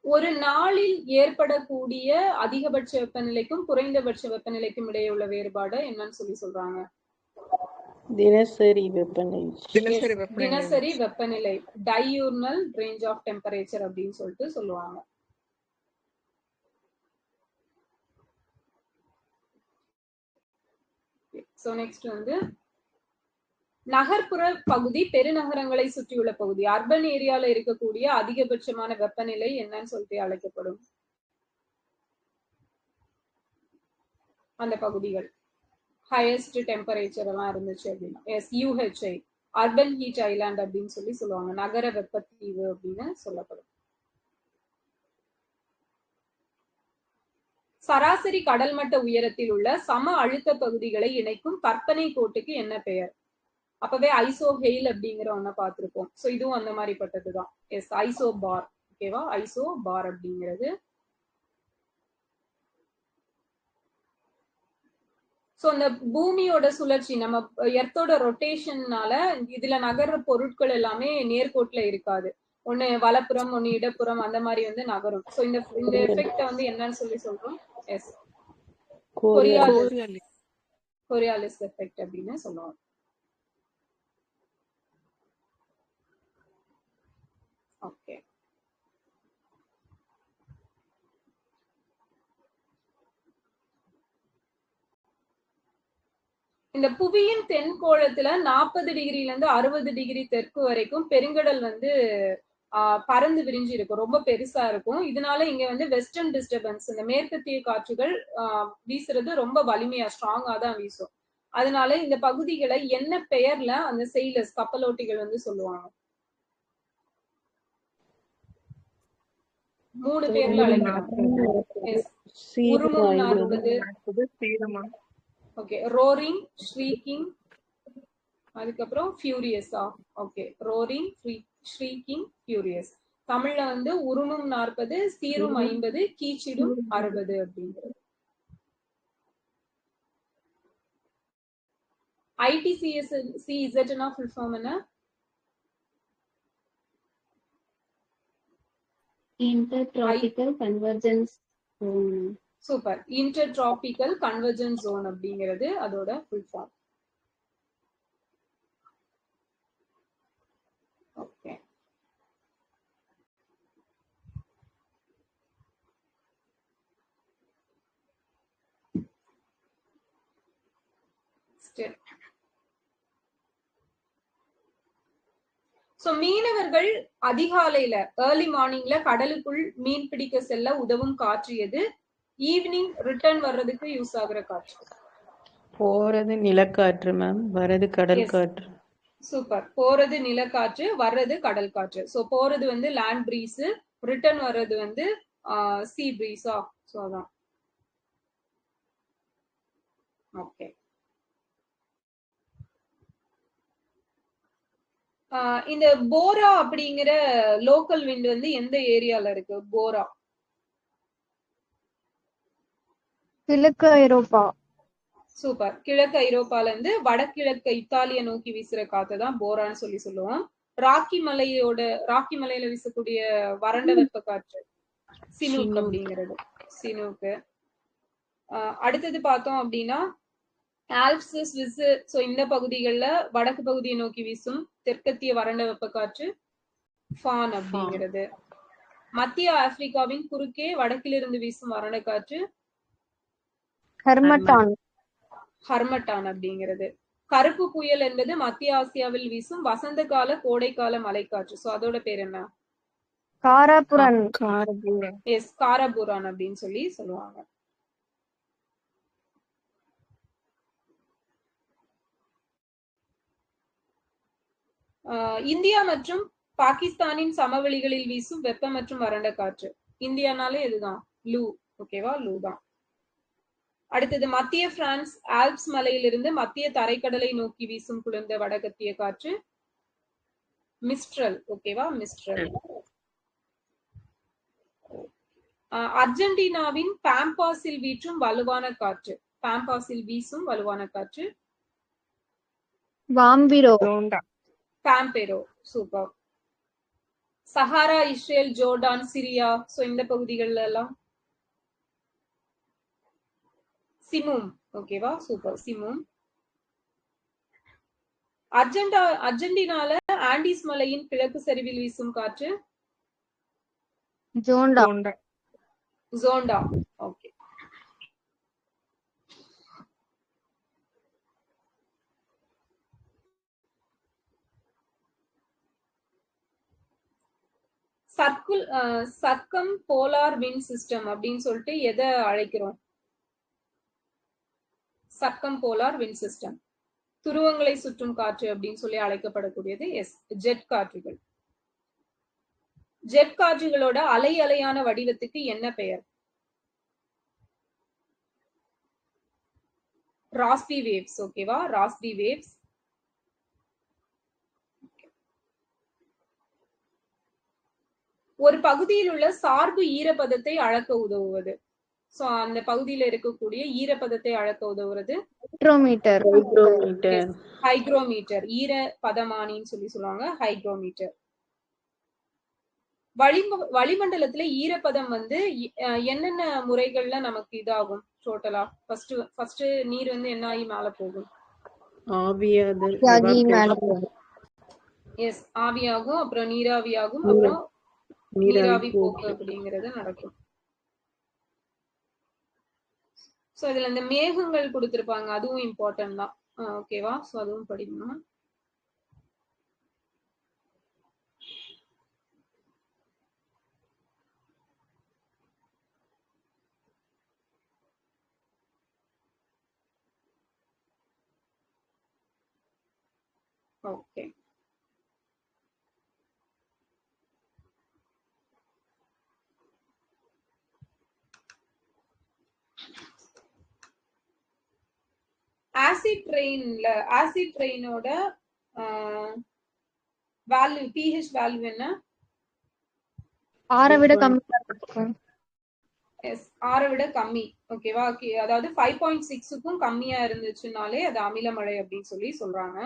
ஒரு நாளில் ஏற்படக்கூடிய அதிகபட்ச வெப்பநிலைக்கும் குறைந்தபட்ச வெப்பநிலைக்கும் இடையே உள்ள வேறுபாடு என்னன்னு சொல்லி சொல்றாங்க? தினசரி வெப்பநிலை. தினசரி வெப்பநிலை, டையூர்னல் ரேஞ்ச் ஆஃப் டெம்பரேச்சர் அப்படின்னு சொல்லிட்டு சொல்லுவாங்க. சோ நெக்ஸ்ட் வந்து நகர்ப்புற பகுதி, பெருநகரங்களை சுற்றியுள்ள பகுதி, அர்பன் ஏரியால இருக்கக்கூடிய அதிகபட்சமான வெப்பநிலை என்னன்னு சொல்லிட்டு அழைக்கப்படும்? அந்த பகுதிகள் ஹையஸ்ட் டெம்பரேச்சர் எல்லாம் இருந்துச்சு அப்படின்னா UHI, அர்பன் ஹீட் ஐலாண்ட் அப்படின்னு சொல்லி சொல்லுவாங்க. நகர வெப்பத்தீவு அப்படின்னு சொல்லப்படும். சராசரி கடல்மட்ட உயரத்தில் உள்ள சம அழுத்த பகுதிகளை இணைக்கும் கற்பனை கோட்டுக்கு என்ன பெயர்? அப்பவே ஐசோஹெயில் அப்படிங்கிற ஒன்ன பார்த்திருப்போம். சோ இதுவும் அந்த மாதிரி பட்டதுதான். எஸ், ஐசோ பார். ஓகேவா? ஐசோ பார் அப்படிங்கிறது. சோ அந்த பூமியோட சுழற்சி, நம்ம எர்த்தோட ரொட்டேஷன்னால இதுல நகர்ற பொருட்கள் எல்லாமே நேர்கோட்டுல இருக்காது. ஒண்ணு வலப்புறம், ஒண்ணு இடப்புறம், அந்த மாதிரி வந்து நகரும். சோ இந்த எஃபெக்ட வந்து என்னன்னு சொல்லி சொல்றோம்? எஸ், கோரியாலிஸ் எஃபெக்ட் அப்படின்னு சொல்லுவோம். ஓகே. இந்த புவியின் தென்கோளத்துல 40 டிகிரில இருந்து 60 டிகிரி தெற்கு வரைக்கும் பெருங்கடல் வந்து பறந்து விரிஞ்சு இருக்கும், ரொம்ப பெருசா இருக்கும். இதனால இங்க வந்து வெஸ்டர்ன் டிஸ்டர்பன்ஸ், இந்த மேற்கத்திய காற்றுகள் வீசுறது ரொம்ப வலிமையா ஸ்ட்ராங்கா தான் வீசும். அதனால இந்த பகுதிகளை என்ன பெயர்ல அந்த செயிலர்ஸ் கப்பலோட்டிகள் வந்து சொல்லுவாங்க? 3 பேர்ல அழைக்கிறாங்க. உருமும் நாற்பது, ஓகே, ரோரிங், ஷ்ரீக்கிங், அதுக்கப்புறம் ஃபியூரியஸா? Okay, roaring, shrieking, furious. தமிழ்ல வந்து உருமும் 40, சீரும் 50, கீச்சிடும் 60 அப்படிங்கிறது. ITCZ ஃபுல் ஃபார்ம் என்ன? Intertropical convergence zone. Super, intertropical convergence zone அப்படிங்கிறது அதோட ஃபுல் ஃபார்ம். ஓகே, சோ மீனவர்கள் அதிகாலையில ஏர்லி மார்னிங்ல கடலுக்குள் மீன் பிடிக்க செல்ல உதவும் காற்று எது? ஈவினிங் ரிட்டர்ன் வர்றதுக்கு யூஸ் ஆகுற காற்று. போறது நிலக்காற்று மேம், வரது கடல் காற்று. சூப்பர், போறது நிலக்காற்று, வர்றது கடல் காற்று. சோ போறது வந்து லேண்ட் பிரீஸ், ரிட்டர்ன் வர்றது வந்து சீ பிரீஸா? சோ அதான். ஓகே, இந்த போரா அப்படிங்கிற லோக்கல் விண்ட் வந்து எந்த ஏரியால இருக்கு? போரா கிழக்கு ஐரோப்பா. சூப்பர், கிழக்கு ஐரோப்பால இருந்து வடகிழக்கு இத்தாலிய நோக்கி வீசுற காத்து தான் போரான்னு சொல்லுவோம். ராக்கி மலையில வீசக்கூடிய வறண்ட வெப்ப காற்று சினூக் அப்படிங்கிறது, சினூக்கு. அடுத்தது பார்த்தோம் அப்படின்னா ஆல்ப்ஸ், ஸ்விஸ், சோ இந்த பகுதிகள்ல வடக்கு பகுதியை நோக்கி வீசும் தெற்கத்திய வறண்ட வெப்ப காற்று ஃபான் அப்படிங்கிறது. மத்திய ஆப்பிரிக்காவின் குறுக்கே வடக்கிலிருந்து வீசும் வறண்ட காற்று ஹர்மட்டான் அப்படிங்கிறது. கருப்பு புயல் என்பது மத்திய ஆசியாவில் வீசும் வசந்த கால கோடைக்கால மழைக்காற்று. சோ அதோட பேர் என்ன? காராபுரான். எஸ், காராபுரான் அப்படின்னு சொல்லி சொல்லுவாங்க. இந்தியா மற்றும் பாகிஸ்தானின் சமவெளிகளில் வீசும் வெப்ப மற்றும் வறண்ட காற்று. இந்தியானாலே இதுதான், லூ. ஓகேவா, லூ தான். அடுத்தது மத்திய பிரான்ஸ் ஆல்ப்ஸ் மலையிலிருந்து மத்திய தரைக்கடலை நோக்கி வீசும் குளிர்ந்த வடகத்திய காற்று மிஸ்ட்ரல். ஓகேவா, மிஸ்ட்ரல். அர்ஜென்டினாவின் பாம்பாஸில் வீசும் வலுவான காற்று, பாம்பாஸில் வீசும் வலுவான காற்று வாம்பிரோ. Pampero. Super. Sahara, Israel, Jordan, Syria, so இந்த பகுதிகள்ல எல்லாம் சிமும். ஓகேவா, சூப்பர், சிமும். அர்ஜென்டினால ஆண்டிஸ் மலையின் கிழக்கு சரிவில் வீசும் காற்று Zonda. Zonda. Okay, circumpolar wind system அப்படின்னு சொல்லிட்டு எதை அழைக்கிறோம்? சர்க்கம் போலார் விண்ட் சிஸ்டம், துருவங்களை சுற்றும் காற்று அப்படின்னு சொல்லி அழைக்கப்படக்கூடியது. எஸ், ஜெட் காற்றுகள். ஜெட் காற்றுகளோட அலையான வடிவத்துக்கு என்ன பெயர்? Rossby waves. ஓகேவா, ராஸ்பி வேவ்ஸ். ஒரு பகுதியில் உள்ள சார்பு ஈரப்பதத்தை அளக்க உதவுவது. சோ அந்த பகுதியில இருக்கக்கூடிய ஈரப்பதத்தை அளக்க உதவுறது ஹைக்ரோமீட்டர். ஹைக்ரோமீட்டர், ஈர பதமானின்னு சொல்லி சொல்லுவாங்க, ஹைக்ரோமீட்டர். வளிமண்டலத்துல ஈரப்பதம் வந்து என்னென்ன முறைகள்ல நமக்கு இதாகும் டோட்டலா? ஃபர்ஸ்ட் நீர் வந்து என்ன ஆகி மேல போகும்? எஸ், ஆவியாகும், அப்புறம் நீராவியாகும், அப்புறம் நீராவி போக்கு அப்படிங்கிறது நடக்கும். சோ இதுல இந்த மேகங்கள் கொடுத்திருப்பாங்க, அதுவும் இம்பார்ட்டன்ட் தான். ஓகேவா? ஸோ அதுவும் படிக்கணும். ஓகே. ஆசிட் ரெயினோட வேல்யூ, pH வேல்யூ என்ன? 6 விட கம்மியா இருக்கும். எஸ், 6 விட கம்மி. ஓகேவா? அதாவது 5.6க்கும் கம்மியா இருந்துச்சுனாலே அது அமிலமழை அப்படின்னு சொல்லி சொல்றாங்க.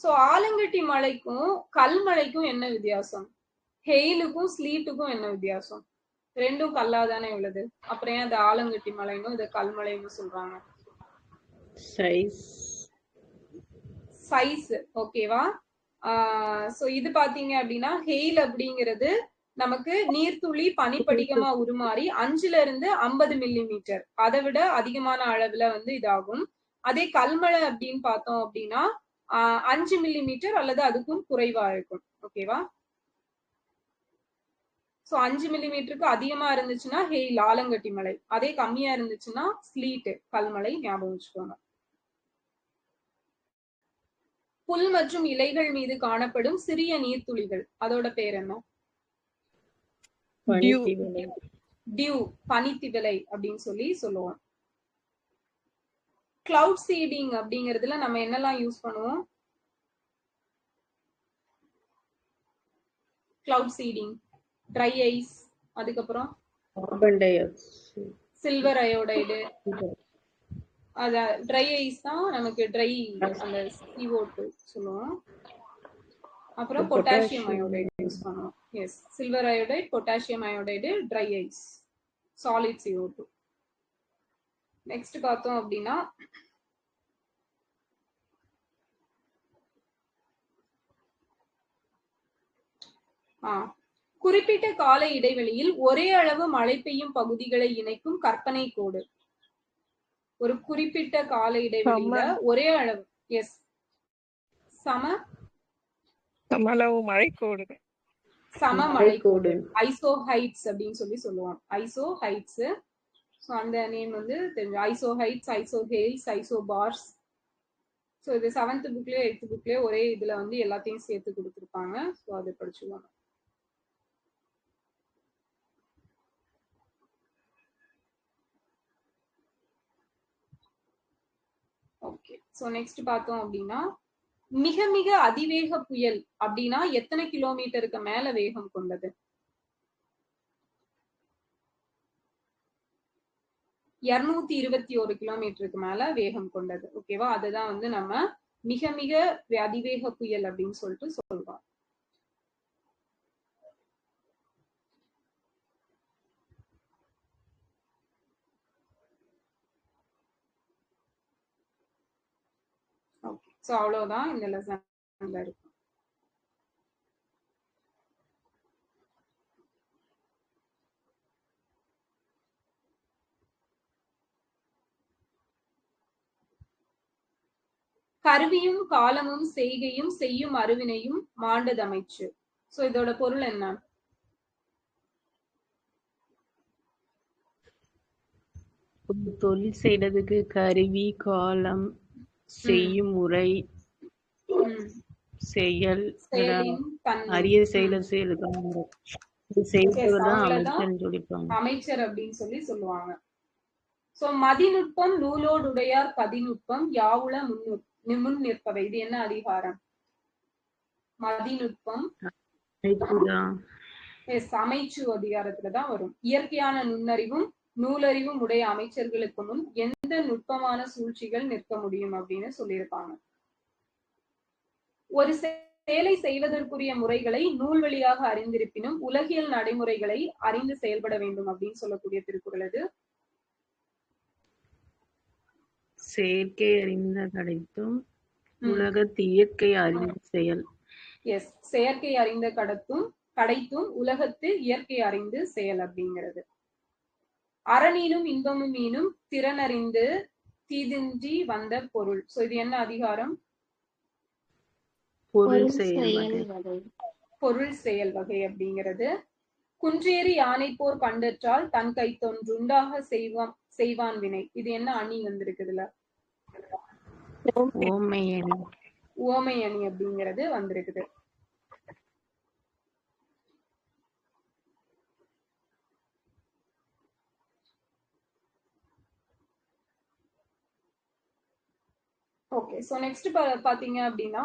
சோ ஆலங்கட்டி மழைக்கும் கல்மழைக்கும் என்ன வித்தியாசம்? ஹெயிலுக்கும் ஸ்லீட்டுக்கும் என்ன வித்தியாசம்? ரெண்டும் கல்லாதானே உள்ளது. அப்புறம் ஏன் அது ஆலங்கட்டி மழைனும் இது கல்மழைன்னு சொல்றாங்க? சைஸ். ஓகேவா? சோ இது பாத்தீங்க அப்படின்னா ஹெயில் அப்படிங்கிறது நமக்கு நீர்த்துளி பனிப்படிகமா உருமாறி 5ல இருந்து 50 மில்லிமீட்டர் அதை விட அதிகமான அளவுல வந்து இதாகும். அதே கல்மழை அப்படின்னு பார்த்தோம் அப்படின்னா 5 மில்லிமீட்டர் அல்லது அதுக்கும் குறைவா இருக்கும். ஓகேவா? சோ 5 மில்லிமீட்டருக்கு அதிகமா இருந்துச்சுன்னா ஹெயில் ஆலங்கட்டி மழை, அதே கம்மியா இருந்துச்சுன்னா ஸ்லீட் கல்மழை. ஞாபகம் வச்சுக்கோங்க. புல் மற்றும் இலைகள் மீது காணப்படும் சிறிய நீர்த்துளிகள், அதோட பேர் என்ன? டியூ, பனித்திவலை அப்படின்னு சொல்லி சொல்லுவோம். கிளவுட் சீடிங் அப்படிங்கிறதுல நம்ம என்னெல்லாம் யூஸ் பண்ணுவோம்? கிளவுட் சீடிங், ட்ரை ஐஸ், அதுக்கப்புறம் சில்வர் அயோடைடு. அத ட்ரை ஐஸ் தான் நமக்கு ட்ரை அந்த CO2 சொல்லுவோம். அப்புறம் பொட்டாசியம் அயோடைடு யூஸ் பண்ணுவோம். Yes, silver iodide, potassium iodide, dry ice, solid CO2. Next பார்த்தோம் அப்படின்னா குறிப்பிட்ட கால இடைவெளியில் ஒரே அளவு மழை பெய்யும் பகுதிகளை இணைக்கும் கற்பனை கோடு. ஒரு குறிப்பிட்ட கால இடைவெளியில ஒரே அளவு, எஸ், சம மழைக்கோடு, சம மழைக்கோடு, ஐசோஹைட்ஸ் அப்படின்னு சொல்லி சொல்லுவோம். ஐசோஹைட்ஸ். ஸோ அந்த நேம் வந்து தெரிஞ்சு ஐசோஹைட்ஸ், ஐசோஹெயில்ஸ், ஐசோபார்ஸ். ஸோ இது 7th புக்லயே 8th புக்லயே ஒரே இதுல வந்து எல்லாத்தையும் சேர்த்து கொடுத்துருப்பாங்க. ஸோ அதை படிச்சுவாங்க. ஓகே. ஸோ நெக்ஸ்ட் பார்த்தோம் அப்படின்னா மிக மிக அதிவேக புயல் அப்படின்னா எத்தனை கிலோமீட்டருக்கு மேல வேகம் கொண்டது? 221 கிலோமீட்டருக்கு மேல வேகம் கொண்டது. ஓகேவா? அதுதான் வந்து நம்ம மிக மிக அதிவேக புயல் அப்படின்னு சொல்லிட்டு சொல்றோம். ஓகே. ஸோ அவ்வளவுதான் இந்த லெசன்ல இருக்கு. கருவியும் காலமும் செய்கையும் செய்யும் அருவினையும் மாண்டதமைச்சு. சோ இதோட பொருள் என்ன? தொழில் செய்யறதுக்கு கருவி, காலம், செய்யும் முறை, செயல், அரிய அமைச்சர் அப்படின்னு சொல்லி சொல்லுவாங்க. சோ மதிநுட்பம் நூலோடுடையார் பதிநுட்பம் யாவுல முன் நிற்பவை. இது என்ன அதிகாரம்? மதிநுட்பம் அமைச்சு அதிகாரத்துலதான் வரும். இயற்கையான நுண்ணறிவும் நூலறிவும் உடைய அமைச்சர்களுக்கு முன் எந்த நுட்பமான சூழ்ச்சிகள் நிற்க முடியும் அப்படின்னு சொல்லியிருப்பாங்க. ஒரு செயலை செய்வதற்குரிய முறைகளை நூல் வழியாக அறிந்திருப்பினும் உலகியல் நடைமுறைகளை அறிந்து செயல்பட வேண்டும் அப்படின்னு சொல்லக்கூடிய திருக்குறள் இது. செயற்கை அறிந்த கடத்தும் உலகத்து இயற்கை அறிந்த செயல். எஸ், செயற்கை அறிந்த கடத்தும் படைத்தும் உலகத்து இயற்கை அறிந்து செயல் அப்படிங்கிறது. அறநீனும் இன்பமும் மீனும் திறனறிந்து தீதின்றி வந்த பொருள். சோ இது என்ன அதிகாரம்? பொருள் பொருள் செயல் செயல் வகை. வகை. பொருள் செயல் வகை அப்படிங்கிறது. குன்றேறி யானை போர் கண்டற்றால் தன் கை தொன்றுண்டாக செய்வான் வினை. இது என்ன அணி வந்திருக்குதுல? ஓமை அணி. உவமை அணி அப்படிங்கிறது வந்திருக்குது. ஓகே, சோ நெக்ஸ்ட் பாத்தீங்க அப்படின்னா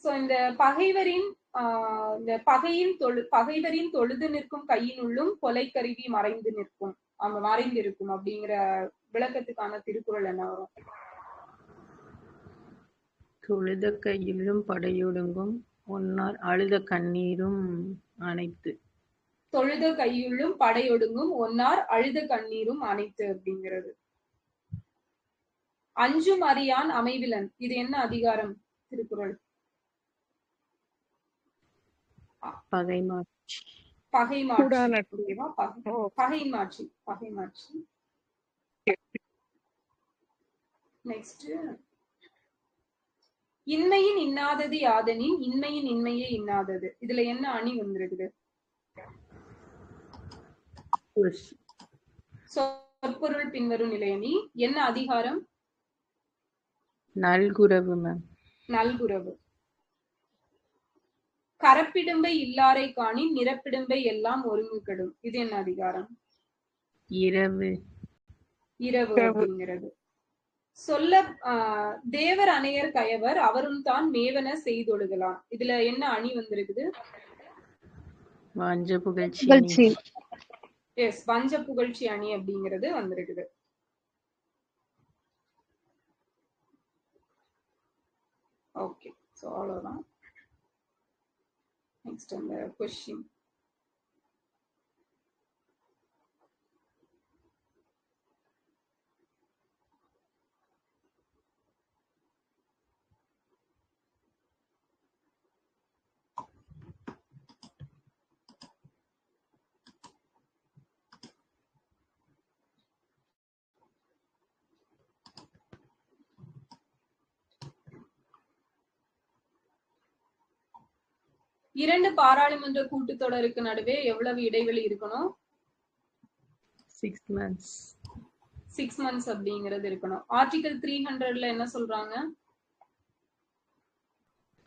சோ இந்த பகைவரின் இந்த பகைவரின் தொழுது நிற்கும் கையினுள்ளும் கொலை கருவி மறைந்து நிற்கும், அங்க மறைந்திருக்கும் அப்படிங்கிற விளக்கத்துக்கான திருக்குறள் என்ன வரும்? தொழுத கையிலும் படையொடுங்கும் ஒன்னார் அழுத கண்ணீரும் அனைத்து. தொழுத கையுள்ளும் படையொடுங்கும் ஒன்னார் அழுத கண்ணீரும் அனைத்து அப்படிங்கிறது. அஞ்சும் அறியான் அமைவிலன். இது என்ன அதிகாரம் திருக்குறள்? பகைமாட்சி. பகைமாட்சி. பகைமாட்சி. பகைமாட்சி. நெக்ஸ்ட், இன்மையின் இன்னாதது யாதெனின் இன்மையின் இன்மையே இன்னாதது. இதுல என்ன அணி வந்திருக்குது? சொற்பொருள் பின்வரும் நிலையணி. என்ன அதிகாரம்? நல்குரவு மேம். நல்குரவு. கரப்பிடும்பை இல்லாரை காணின் நிரப்பிடும்பை எல்லாம் ஒருங்கு கெடும். இது என்ன அதிகாரம்? இரவு. இரவு அப்படிங்கிறது. சொல்ல தேவர் அணையர் கயவர் அவரும் தான் மேவன செய்தொழுகலாம். இதுல என்ன அணி வந்திருக்குது? வஞ்ச புகழ்ச்சி. எஸ், வஞ்ச புகழ்ச்சி அணி அப்படிங்கிறது வந்திருக்குது. ஓகே, சோ அவ்வளவுதான். நெக்ஸ்ட் அந்த கொஸ்டின். இரண்டு பாராளுமன்ற கூட்டத்தொடருக்கு நடுவே எவ்வளவு இடைவெளி இருக்கணும்? 6 months. 6 months அப்படிங்கிறது இருக்கணும். ஆர்டிகல் 300ல என்ன சொல்றாங்க?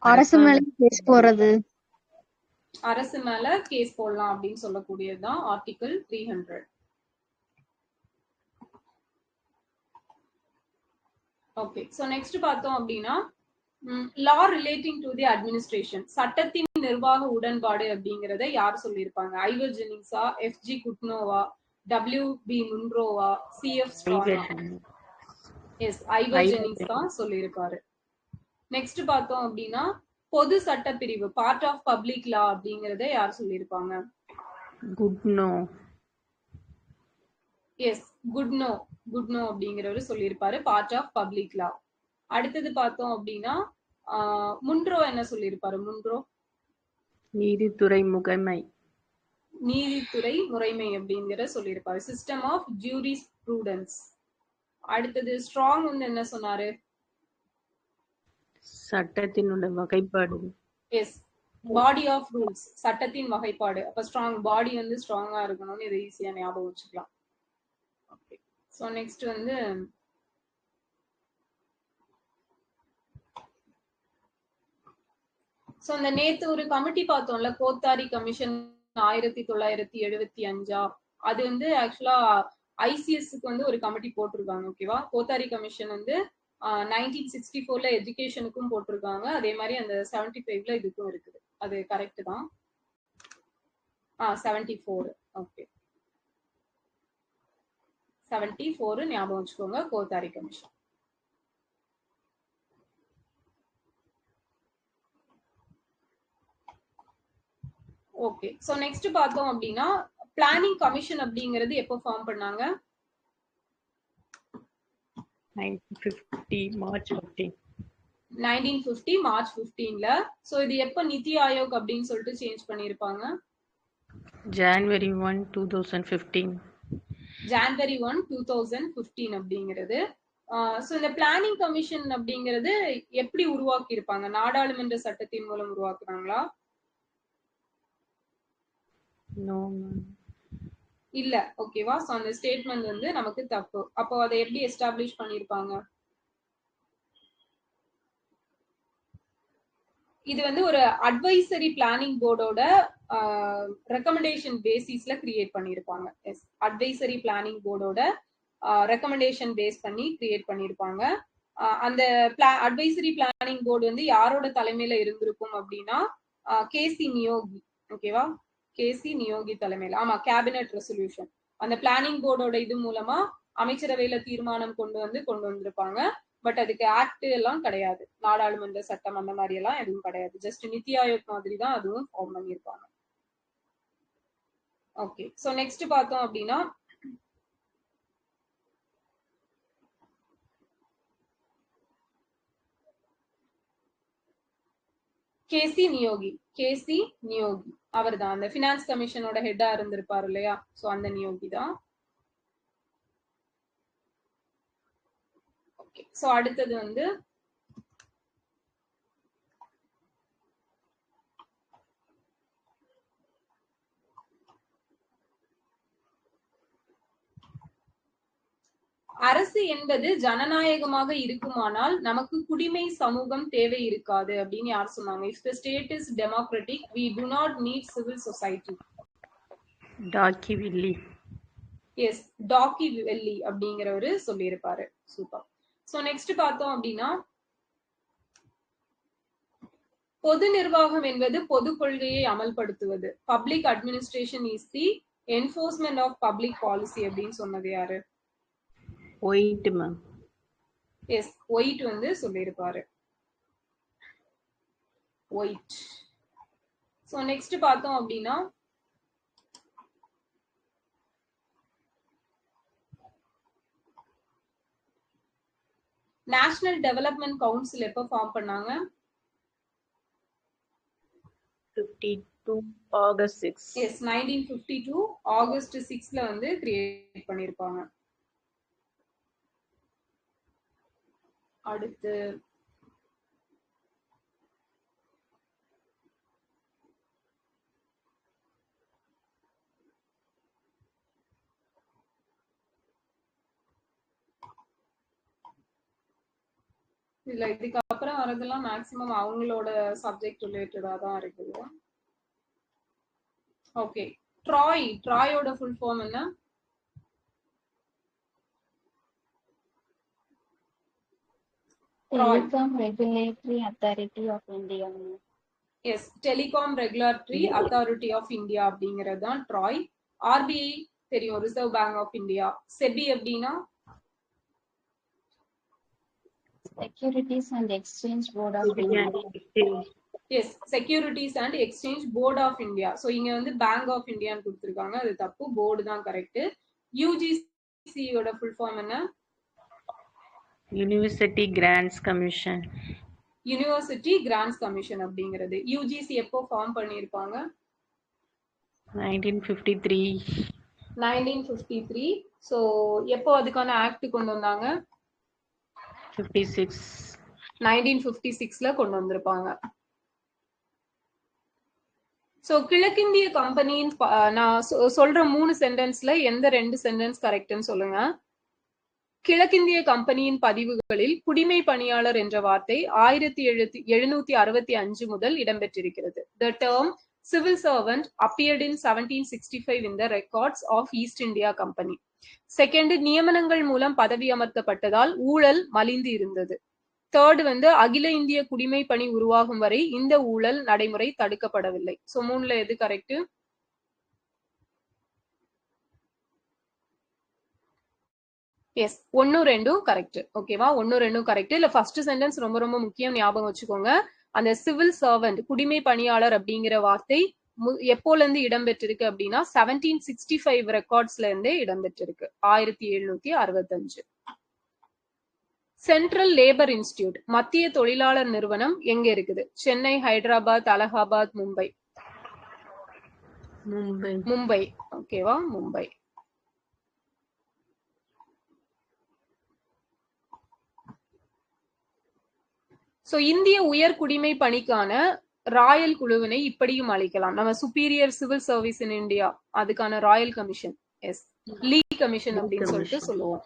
அரசு மேல கேஸ் போறது. அரசு மேல கேஸ் போடலாம் அப்படின்னு சொல்லக்கூடியதுதான் ஆர்டிகல் 300. ஓகே, சோ நெக்ஸ்ட் பார்த்தோம் அப்படின்னா லா ரிலேட்டிங் டு தி அட்மினிஸ்ட்ரேஷன். சட்டத்தின் நிர்வாக உடன்பாடு அப்படிங்கறத யார் சொல்லியிருப்பாங்க? ஐவர் ஜெனிங்ஸா, எஃப்ஜி குட்னோவா, டபிள்யூபி முன்ரோவா, சிஎஃப் ஸ்ட்ராங்கா? எஸ், ஐவர் ஜெனிங்ஸ் தான் சொல்லியிருப்பாரு. நெக்ஸ்ட் பார்த்தோம் அப்படின்னா பொது சட்ட பிரிவு, பார்ட் ஆஃப் பப்ளிக் லா அப்படிங்கறத யார் சொல்லியிருப்பாங்க? குட்னோ. எஸ், குட்னோ அப்படிங்கிறவரு சொல்லியிருப்பாரு, பார்ட் ஆஃப் பப்ளிக் லா. அடுத்தது பார்த்தோம் அப்படின்னா முன்ரோ என்ன சொல்லியிருப்பாரு? முன்ரோ நீதித்துறை முறைமை. நீதித்துறை முறைமை அப்படிங்கிற சொல்லியிருப்பாரு, சிஸ்டம் ஆஃப் ஜூரிஸ் ப்ரூடன்ஸ். அடுத்தது ஸ்ட்ராங் வந்து என்ன சொன்னாரு? சட்டத்தினுடைய வகைப்பாடு. எஸ், பாடி ஆஃப் ரூல்ஸ், சட்டத்தின் வகைப்பாடு. அப்ப ஸ்ட்ராங் பாடி வந்து ஸ்ட்ராங்கா இருக்கணும்னு இதை ஈஸியா ஞாபகம் வச்சுக்கலாம். ஓகே, சோ நெக்ஸ்ட் வந்து சோ அந்த நேத்து ஒரு கமிட்டி பார்த்தோம்ல, கோத்தாரி கமிஷன் 1975. அது வந்து ஆக்சுவலா ஐசிஎஸ்க்கு வந்து ஒரு கமிட்டி போட்டிருக்காங்க. ஓகேவா? கோத்தாரி கமிஷன் வந்து 1964ல எஜுகேஷனுக்கும் போட்டிருக்காங்க. அதே மாதிரி அந்த 75ல இதுக்கும் இருக்குது. அது கரெக்ட் தான். 74. ஓகே, 74 ஞாபகம் வச்சுக்கோங்க, Kothari commission. Okay, so next பார்த்தோம் அப்படின்னா பிளானிங் கமிஷன் அப்படிங்கிறது எப்போ ஃபார்ம் பண்ணாங்க? 1950 March 15. 1950 மார்ச் 15ல. சோ இது எப்ப நிதி ஆயோக் அப்படின்னு சொல்லிட்டு சேஞ்ச் பண்ணிருப்பாங்க? January 1, 2015. ஜான்வரி 1, 2015 அப்படிங்கிறது. சோ இந்த பிளானிங் கமிஷன் அப்படிங்கிறது எப்படி உருவாக்கி இருப்பாங்க? நாடாளுமன்ற சட்டத்தின் மூலம் உருவாக்குறாங்களா? No, ma'am. இல்ல. ஓகேவா? சோ அந்த ஸ்டேட்மெண்ட் வந்து நமக்கு தப்பு. அப்போ அதை எப்படி எஸ்டாப்ளிஷ் பண்ணிருப்பாங்க? இது வந்து ஒரு அட்வைசரி பிளானிங் போர்டோட ரெக்கமெண்டேஷன் பேசிஸ்ல கிரியேட் பண்ணிருப்பாங்க. எஸ், அட்வைசரி பிளானிங் போர்டோட ரெக்கமெண்டேஷன் பேஸ் பண்ணி கிரியேட் பண்ணிருப்பாங்க. அந்த அட்வைசரி பிளானிங் போர்டு வந்து யாரோட தலைமையில இருந்திருக்கும் அப்படின்னா கேசி நியோகி. ஓகேவா? கேசி நியோகி தலைமையில. ஆமா, கேபினெட் ரெசல்யூஷன். அந்த பிளானிங் போர்டோட இது மூலமா அமைச்சரவையில தீர்மானம் கொண்டு வந்திருப்பாங்க. பட் அதுக்கு ஆக்ட் எல்லாம் கிடையாது, நாடாளுமன்ற சட்டம் அந்த மாதிரி எல்லாம் எதுவும் கிடையாது. ஜஸ்ட் நிதி ஆயோக் மாதிரி தான் அதுவும் ஃபார்ம் பண்ணிருப்பாங்க. ஓகே, சோ நெக்ஸ்ட் பார்த்தோம் அப்படின்னா கேசி நியோகி. கேசி நியோகி அவர் தான் அந்த பினான்ஸ் கமிஷனோட ஹெட்டா இருந்திருப்பாரு இல்லையா? சோ அந்த நியோகி தான். ஓகே, சோ அடுத்தது வந்து அரசு என்பது ஜனநாயகமாக இருக்குமானால் நமக்கு குடிமை சமூகம் தேவை இருக்காது அப்படின்னு யார் சொன்னாங்க? If the state is democratic, we do not need civil society. Tocqueville. Yes, Tocqueville அப்படிங்கிறவரு சொல்லியிருப்பாரு. சூப்பர். சோ நெக்ஸ்ட் பார்த்தோம் அப்படின்னா பொது நிர்வாகம் என்பது பொது கொள்கையை அமல்படுத்துவது. Public administration is the enforcement of public policy அப்படின்னு சொன்னது யாரு? White ma'am. எஸ், ஒயிட் வந்து சொல்லியிருப்பாரு. ஒயிட். சோ நெக்ஸ்ட் பார்த்தோம் அப்படின்னா நேஷனல் டெவலப்மெண்ட் கவுன்சில் எப்ப ஃபார்ம் பண்ணாங்க? 52 August 6. எஸ், 1952 ஆகஸ்ட் 6ல வந்து கிரியேட் பண்ணிருப்பாங்க. அடுத்து இல்ல, இதுக்கு அப்புறம் வரதெல்லாம் மேக்சிமம் அவங்களோட சப்ஜெக்ட் ரிலேட்டடா தான் இருக்குது. ஓகே, ட்ராயோட ஃபுல் ஃபார்ம் என்ன? Telecom Regulatory Authority of India. Yes, telecom regulatory authority of India அப்படிங்கிறது தான் ட்ராய். ஆர்பிஐ தெரியும், Reserve Bank of India. SEBI அப்படின்னா Securities and Exchange Board of India. Yes, securities and exchange board of India. So இங்க வந்து bank of இந்தியான்னு கொடுத்திருக்காங்க, அது தப்பு, போர்டு தான் கரெக்ட். யூஜிசியோட ஃபுல் ஃபார்ம் என்ன? University grants commission. University grants commission அப்படிங்கிறது. யூஜிசி எப்போ ஃபார்ம் பண்ணிருப்பாங்க? 1953. 1953. சோ எப்போ அதுக்கான ஆக்ட் கொண்டு வந்தாங்க? 56. 1956ல கொண்டு வந்திருப்பாங்க. சோ கிழக்கிந்திய கம்பெனியின் நான் சொல்ற 3 சென்டென்ஸ்ல எந்த 2 சென்டென்ஸ் கரெக்ட்னு சொல்லுங்க. கிழக்கிந்திய கம்பெனியின் பதிவுகளில் குடிமை பணியாளர் என்ற வார்த்தை 1765 முதல் இடம்பெற்றிருக்கிறது. The term civil servant appeared in 1765 in the records of East India Company. Second, நியமனங்கள் மூலம் பதவி அமர்த்தப்பட்டதால் ஊழல் மலிந்து இருந்தது. தேர்ட் வந்து அகில இந்திய குடிமை பணி உருவாகும் வரை இந்த ஊழல் நடைமுறை தடுக்கப்படவில்லை. சோ 3ல எது கரெக்ட்? S, 1, 2 correct. ஓகேவா? 1, 2 கரெக்ட். இல்ல ஃபர்ஸ்ட் சென்டென்ஸ் ரொம்ப ரொம்ப முக்கியம், ஞாபகம் வச்சுக்கோங்க. அந்த சிவில் சர்வெண்ட் குடிமை பணியாளர் அப்படிங்கிற வார்த்தை எப்போல இருந்து இடம்பெற்றிருக்கு அப்படின்னா 1765 ரெக்கார்ட்ஸ்ல இருந்தே இடம்பெற்றிருக்கு, 1765. சென்ட்ரல் லேபர் இன்ஸ்டிடியூட் மத்திய தொழிலாளர் நிறுவனம் எங்க இருக்குது? சென்னை, ஹைதராபாத், அலகாபாத், மும்பை. மும்பை. மும்பை. ஓகேவா? மும்பை. சோ இந்திய உயர் குடிமை பணிக்கான ராயல் குழுவினை இப்படியும் அழைக்கலாம். நம்ம superior civil service in India அதுக்கான ராயல் கமிஷன் எஸ் லீ கமிஷன் அப்படின்னு சொல்லிட்டு சொல்லுவோம்.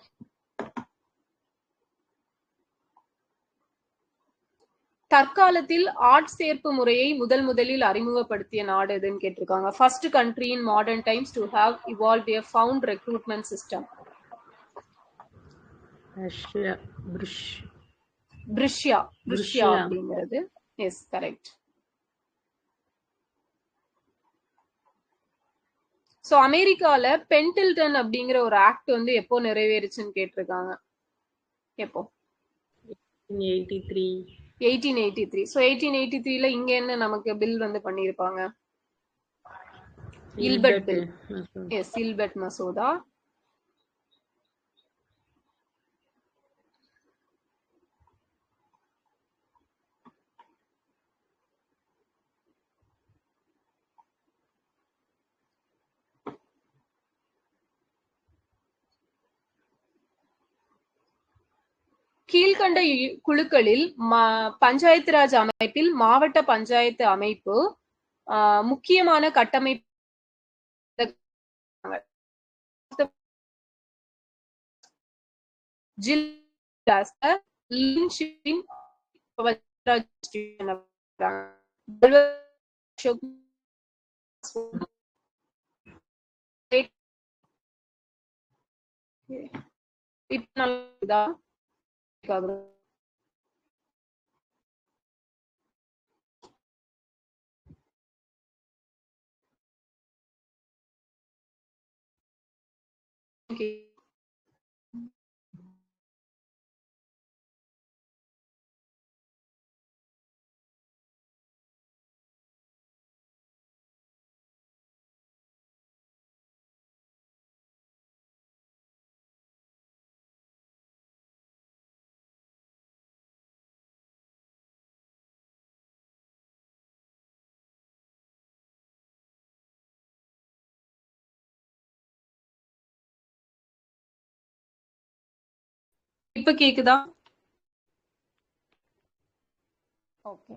தற்காலத்தில் ஆட்சேர்ப்பு முறையை முதலில் அறிமுகப்படுத்திய நாடு எதுன்னு கேட்டிருக்காங்க. First country in modern times to have evolved a found recruitment system. Prussia அப்படிங்கிறது எஸ் கரெக்ட். சோ அமெரிக்கால பென்டில்டன் அப்படிங்கிற ஒரு ஆக்ட் வந்து எப்போ நிறைவேறுச்சுன்னு கேட்டிருக்காங்க. எப்போ? 1883. சோ 1883ல இங்க என்ன நமக்கு பில் வந்து பண்ணிருப்பாங்க? இல்பர்ட் பில். எஸ் இல்பர்ட் மசோதா. கீழ்கண்ட குழுக்களில் பஞ்சாயத்து ராஜ் அமைப்பில் மாவட்ட பஞ்சாயத்து அமைப்பு முக்கியமான கட்டமைப்பு இப்ப கேக்குதா? Okay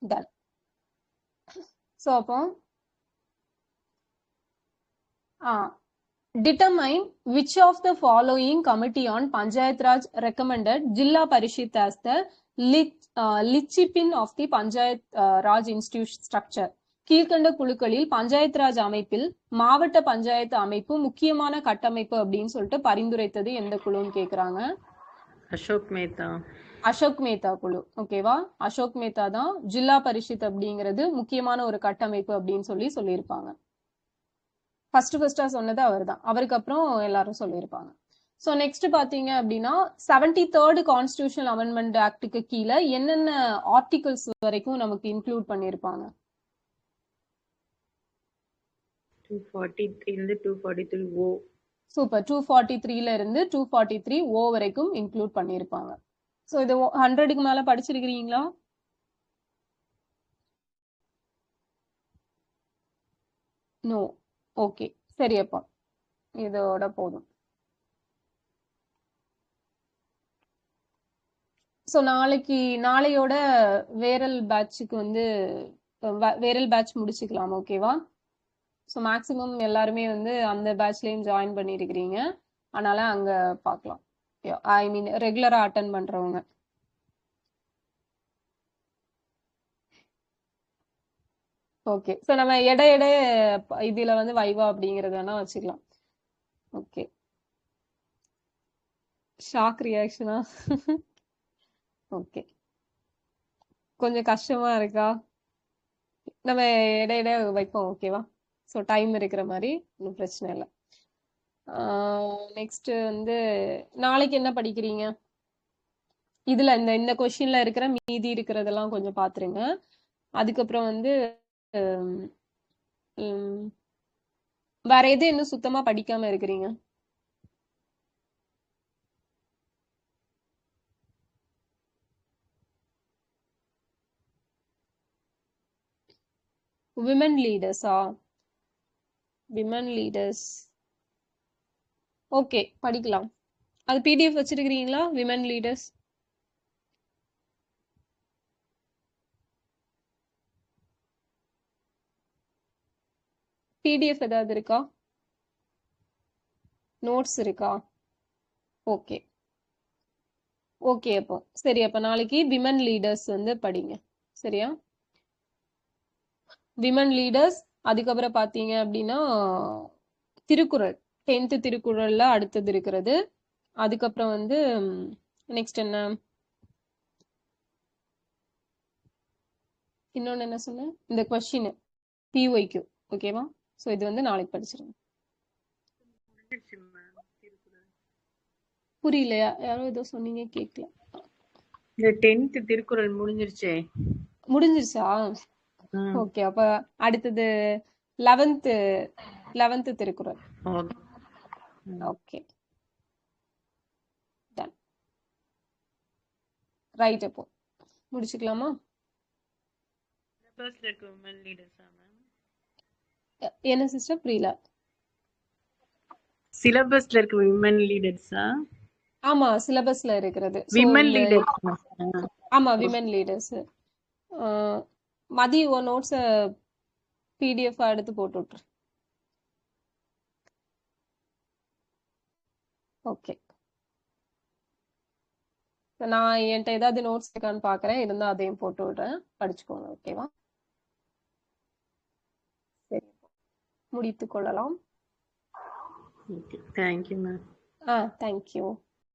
done. சோ அப்போ determine which of the following committee on Panchayat Raj recommended Jilla Parishad as the linchpin of the Panchayat Raj institution structure. கீழ்கண்ட குழுக்களில் பஞ்சாயத் ராஜ் அமைப்பில் மாவட்ட பஞ்சாயத்து அமைப்பு முக்கியமான கட்டமைப்பு அப்படின்னு சொல்லிட்டு பரிந்துரைத்தது எந்த குழுன்னு கேக்குறாங்க. அசோக் மேத்தா குழு. ஓகேவா? அசோக் மேத்தா தான் ஜில்லா பரிஷத் அப்படிங்கிறது முக்கியமான ஒரு கட்டமைப்பு அப்படின்னு சொல்லியிருப்பாங்க. ஃபர்ஸ்டா சொன்னது அவர் தான். அவருக்கு அப்புறம் எல்லாரும் சொல்லியிருப்பாங்க. ஸோ நெக்ஸ்ட் பாத்தீங்க அப்படின்னா 73rd கான்ஸ்டிடியூஷனல் அமெண்ட்மெண்ட் ஆக்டுக்கு கீழே என்னென்ன ஆர்டிகல்ஸ் வரைக்கும் நமக்கு இன்க்ளூட் பண்ணியிருப்பாங்க? 243 சூப்பர். 243ல இருந்து 243 வரைக்கும் இன்க்ளூட் பண்ணியிருப்பாங்க. ஸோ இது 100க்கு மேல படிச்சிருக்கிறீங்களா? நோ. ஓகே சரி, அப்போ இதோட போதும். ஸோ நாளையோட வேரல் பேட்சுக்கு வந்து வேரல் பேட்ச் முடிச்சுக்கலாம். ஓகேவா? ஸோ மேக்ஸிமம் எல்லாருமே வந்து அந்த பேட்ச்லயும் ஜாயின் பண்ணியிருக்கிறீங்க. அதனால அங்க பார்க்கலாம். ஐ மீன் ரெகுலரா அட்டன் பண்றவங்க. ஓகே. ஸோ நம்ம எடை இதுல வந்து வைவா அப்படிங்கறது வேணா வச்சுக்கலாம். ஓகே. ஷாக் ரியாக்ஷனா? ஓகே. கொஞ்சம் கஷ்டமா இருக்கா? நம்ம எடை வைப்போம். ஓகேவா? ஸோ டைம் இருக்கிற மாதிரி ஒன்றும் பிரச்சனை இல்லை. நெக்ஸ்ட் வந்து நாளைக்கு என்ன படிக்கிறீங்க? இதுல இந்த கொஸ்டின்ல இருக்கிற மீதி இருக்கிறதெல்லாம் கொஞ்சம் பாத்துருங்க. அதுக்கப்புறம் வந்து வேற எது இன்னும் சுத்தமா படிக்காம இருக்கிறீங்க? விமன் லீடர்ஸா? விமன் லீடர்ஸ் ஓகே, படிக்கலாம். அது பிடிஎஃப் வச்சிருக்கிறீங்களா? விமன் லீடர்ஸ் பிடிஎஃப் ஏதாவது இருக்கா? நோட்ஸ் இருக்கா? ஓகே ஓகே, அப்போ சரி. அப்போ நாளைக்கு விமன் லீடர்ஸ் வந்து படிங்க, சரியா? Women leaders. அதுக்கப்புறம் பார்த்தீங்க அப்படின்னா திருக்குறள் 10th திருக்குறள்ல அடுத்தது இருக்கிறது. அதுக்கப்புறம் வந்து நெக்ஸ்ட் என்ன, இன்னொன்னு என்ன சொன்னேன், இந்த கொஸ்டின் பிஒய்க்கு. ஓகேவா? ஸோ இது வந்து நாளைக்கு படிச்சிருங்க. புரியலையா? யாரோ ஏதோ சொன்னீங்க, கேட்கல. இந்த 10th திருக்குறள் முடிஞ்சிருச்சே. முடிஞ்சிருச்சா? ஓகே, அப்ப அடுத்தது 11th Thirukkural. Okay done. Right, அப்போ முடிச்சுக்கலாமா? என்ன சிஸ்டர், புரியல. சிலபஸ்ல இருக்க விமன் லீடர்ஸா? ஆமா, சிலபஸ்ல இருக்கிறது. Women leaders. ஆமா, விமன் லீடர்ஸ். மதி ஒரு நோட்ஸை பிடிஎஃப் எடுத்து போட்டு விட்டுரு. ஓகே, நான் என்கிட்ட ஏதாவது நோட்ஸ் இருக்கான்னு பாக்குறேன், இருந்தா அதையும் போட்டு விடுறேன், படிச்சுக்கோங்க. ஓகேவா? சரி, முடித்துக் கொள்ளலாம். Thank you ma'am. தேங்க்யூ.